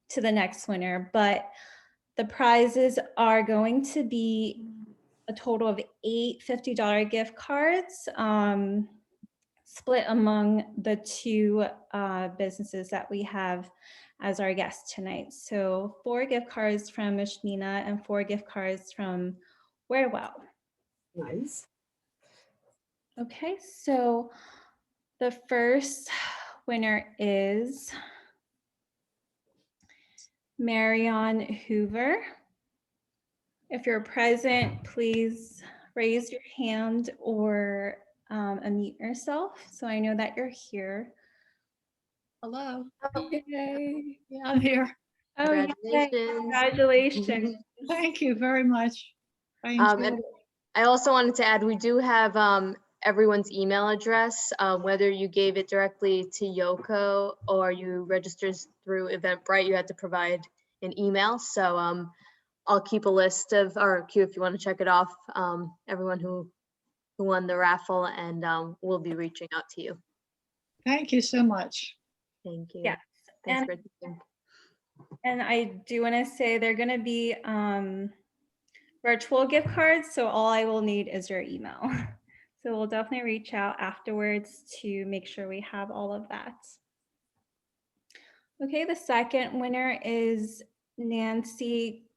to the next winner. But the prizes are going to be a total of 8 $50 gift cards split among the two businesses that we have as our guests tonight. So 4 gift cards from Mushmina and 4 gift cards from Wearwell. Nice. Okay, so the first winner is Marion Hoover. If you're present, please raise your hand or unmute yourself so I know that you're here. Hello. Yay. Yeah, I'm here. Oh, yay. Congratulations. Thank you very much. I enjoyed And it. I also wanted to add, we do have everyone's email address, whether you gave it directly to Yoko or you registered through Eventbrite, you had to provide an email. So I'll keep a list of, or Q, if you want to check it off, everyone who won the raffle, and we'll be reaching out to you. Thank you so much. Thank you. Yes. Thanks And, for attending. and I do want to say they're going to be virtual gift cards, so all I will need is your email. So we'll definitely reach out afterwards to make sure we have all of that. Okay, the second winner is Nancy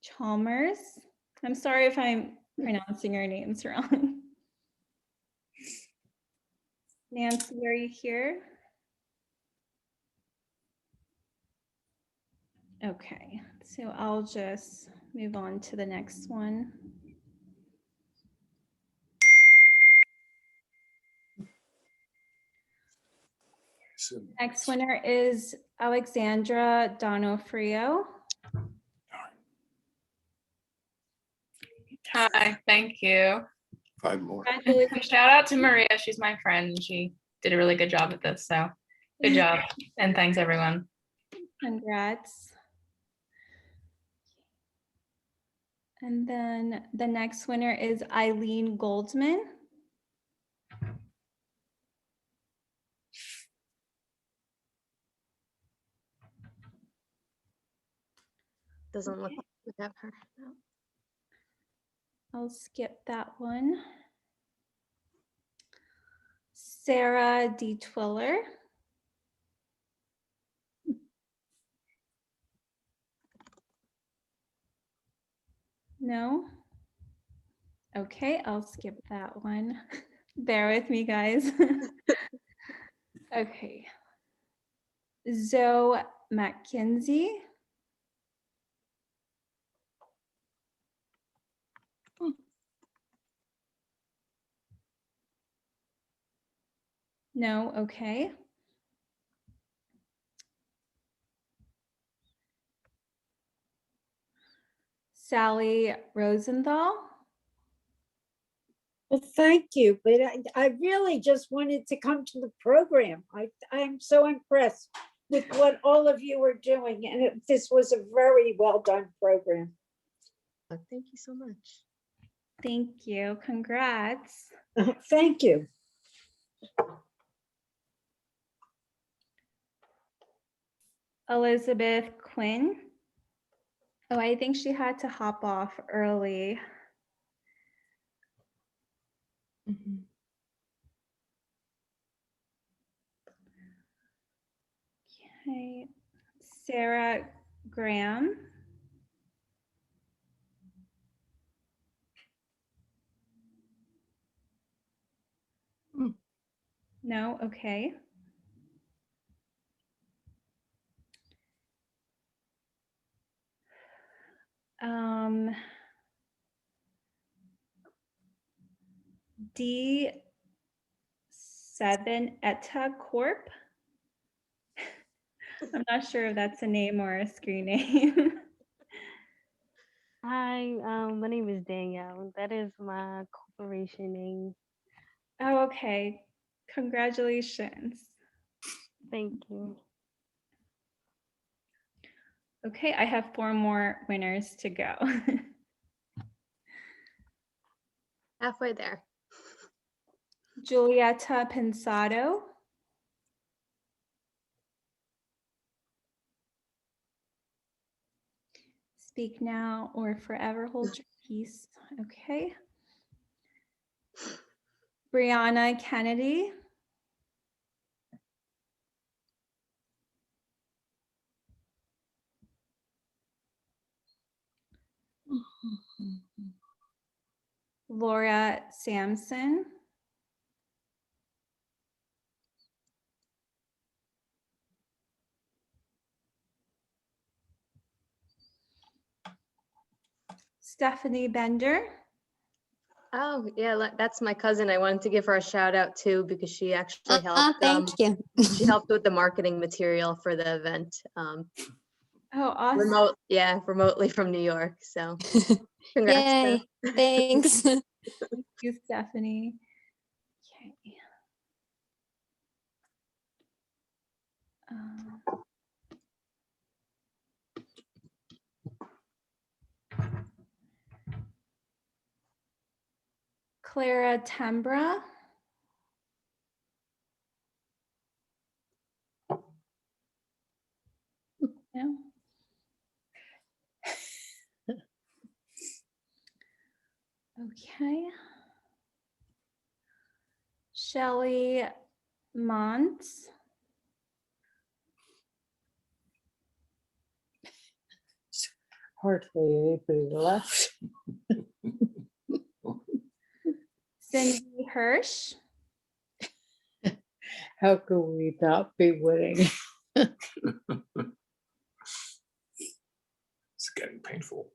Chalmers. I'm sorry if I'm pronouncing your names wrong. Nancy, are you here? Okay, so I'll just move on to the next one. Next winner is Alexandra Donofrio. Hi, thank you. 5 more. Shout out to Maria. She's my friend. She did a really good job at this. So good job. And thanks, everyone. Congrats. And then the next winner is Eileen Goldman. Doesn't look like we have her. No. I'll skip that one. Sarah D. Twiller. No? Okay, I'll skip that one. Bear with me, guys. Okay. Zoe McKenzie. No, okay. Sally Rosenthal. Well, thank you, but I really just wanted to come to the program. I'm so impressed with what all of you are doing, and this was a very well done program. Thank you so much. Thank you. Congrats. Thank you. Elizabeth Quinn. Oh, I think she had to hop off early. Okay. Sarah Graham. No, okay. D7 Etta Corp. I'm not sure if that's a name or a screen name. Hi, my name is Danielle. That is my corporation name. Oh, okay. Congratulations. Thank you. Okay, I have 4 more winners to go. Halfway there. Julieta Pensado. Speak now or forever hold your peace. Okay. Brianna Kennedy. Laura Sampson. Stephanie Bender. Oh, yeah, that's my cousin. I wanted to give her a shout out too because she actually helped. Thank you. She helped with the marketing material for the event. Oh, awesome. Remotely from New York. So congrats. Yay, Steph. thanks. Thank you, Stephanie. Okay. Clara Tembra. No. Okay. Shelley Montz. Hardly anybody left. Cindy Hirsch. How could we not be winning? mindful.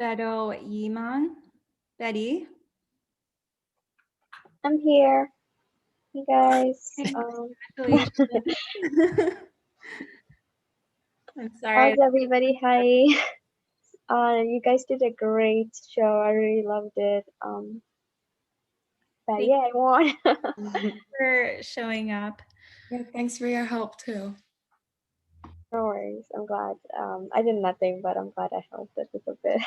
Beto Yiman. Betty. I'm here. You guys. Congratulations. I'm sorry. How's everybody? Hi. You guys did a great show. I really loved it. But Thank yeah, I won. for showing up. Yeah, thanks for your help too. No worries. I'm glad. I did nothing, but I'm glad I helped a little bit.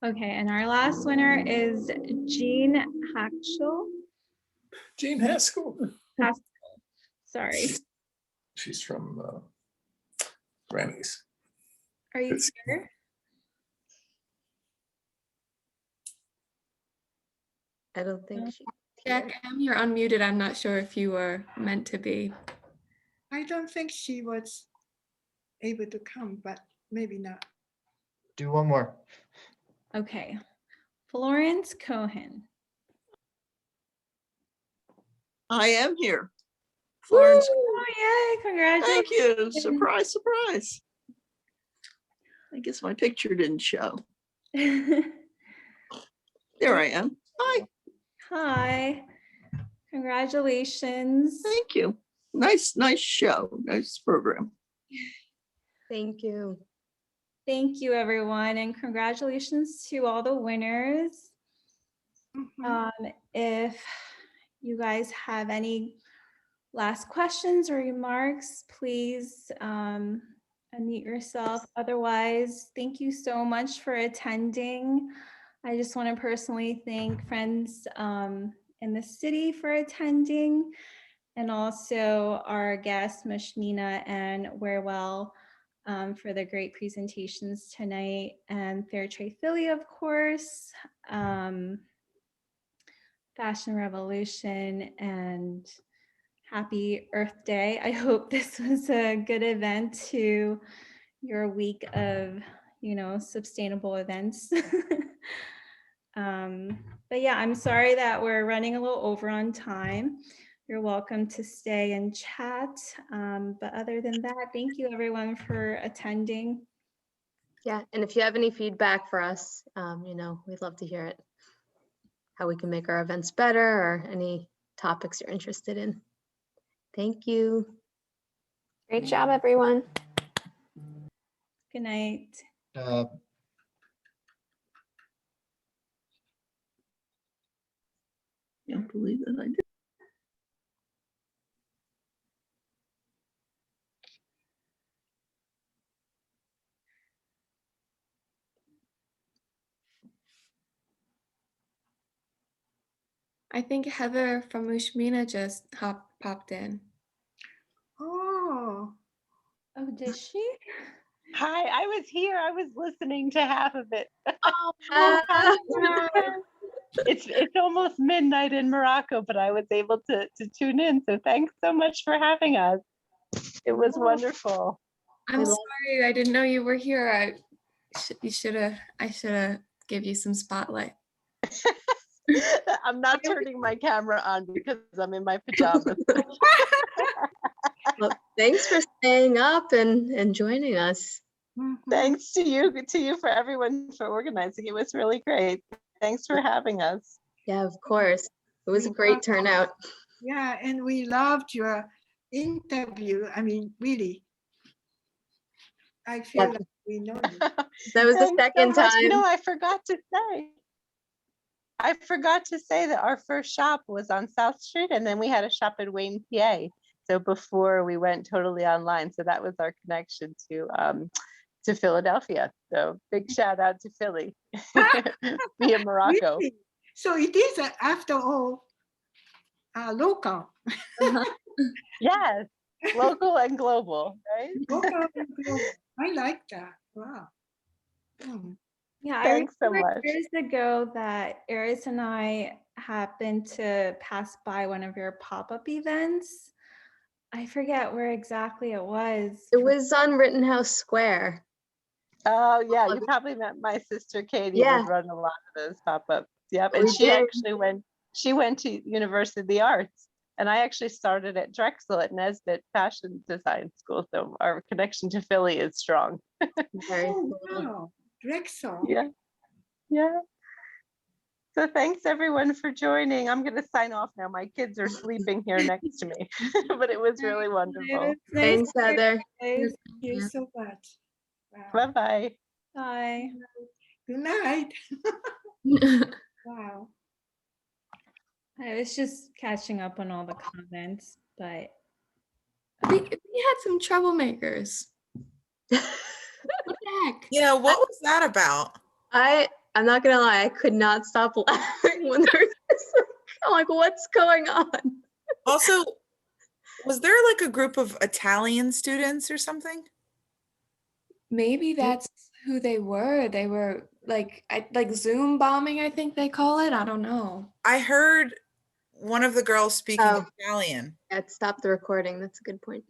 Okay, and our last winner is Jean Haskell. Jean Haskell. Sorry. She's from Grammys. Are you here? I don't think she. Jack M, you're unmuted. I'm not sure if you were meant to be. I don't think she was able to come, but maybe not. Do one more. Okay. Florence Cohen. I am here. Florence. Oh, yay. Congratulations. Thank you. Surprise, surprise. I guess my picture didn't show. There I am. Hi. Hi. Congratulations. Thank you. Nice show. Nice program. Thank you. Thank you, everyone, and congratulations to all the winners. If you guys have any last questions or remarks, please unmute yourself. Otherwise, thank you so much for attending. I just want to personally thank friends in the city for attending, and also our guests, Mushmina and Warewell, for the great presentations tonight, and Fairtrade Philly, of course, Fashion Revolution, and happy Earth Day. I hope this was a good event to your week of, sustainable events. But yeah, I'm sorry that we're running a little over on time. You're welcome to stay and chat. But other than that, thank you everyone for attending. Yeah, and if you have any feedback for us, we'd love to hear it. How we can make our events better, or any topics you're interested in. Thank you. Great job, everyone. Good night. Can't believe that I did. I think Heather from Mushmina just popped in. Oh. Oh, did she? Hi, I was here. I was listening to half of it. It's almost midnight in Morocco, but I was able to tune in. So thanks so much for having us. It was wonderful. I'm sorry, I didn't know you were here. I should have give you some spotlight. I'm not turning my camera on because I'm in my pajamas. Well, thanks for staying up and joining us. Thanks to you for everyone for organizing. It was really great. Thanks for having us. Yeah, of course. It was a great turnout. Yeah, and we loved your interview. I mean, really. I feel like we know you. That was the second time. No, I forgot to say that our first shop was on South Street, and then we had a shop in Wayne, PA. So before we went totally online, so that was our connection to Philadelphia. So big shout out to Philly via Morocco. Really? So it is, after all, local. Yes, local and global, right? Local and global. I like that. Wow. Yeah, Thanks I so remember much. years ago that Eris and I happened to pass by one of your pop-up events. I forget where exactly it was. It was on Rittenhouse Square. Oh yeah, you probably met my sister Katie. Yeah. Would run a lot of those pop-ups. Yep, and We she did. actually went she went to University of the Arts. And I actually started at Drexel at Nesbitt Fashion Design School. So our connection to Philly is strong. Very Oh, cool. wow. Drexel. Yeah. Yeah. So thanks everyone for joining. I'm going to sign off now. My kids are sleeping here next to me, but it was really wonderful. Thanks, Heather. Thank you so much. Bye-bye. Bye. Good night. Wow. I was just catching up on all the comments, but We had some troublemakers. What the heck? Yeah, what was that about? I'm not gonna lie, I could not stop laughing when there was this, I'm like, what's going on? Also, was there like a group of Italian students or something? Maybe that's who they were. They were like Zoom bombing, I think they call it. I don't know. I heard one of the girls speaking Italian. Yeah, stop the recording. That's a good point.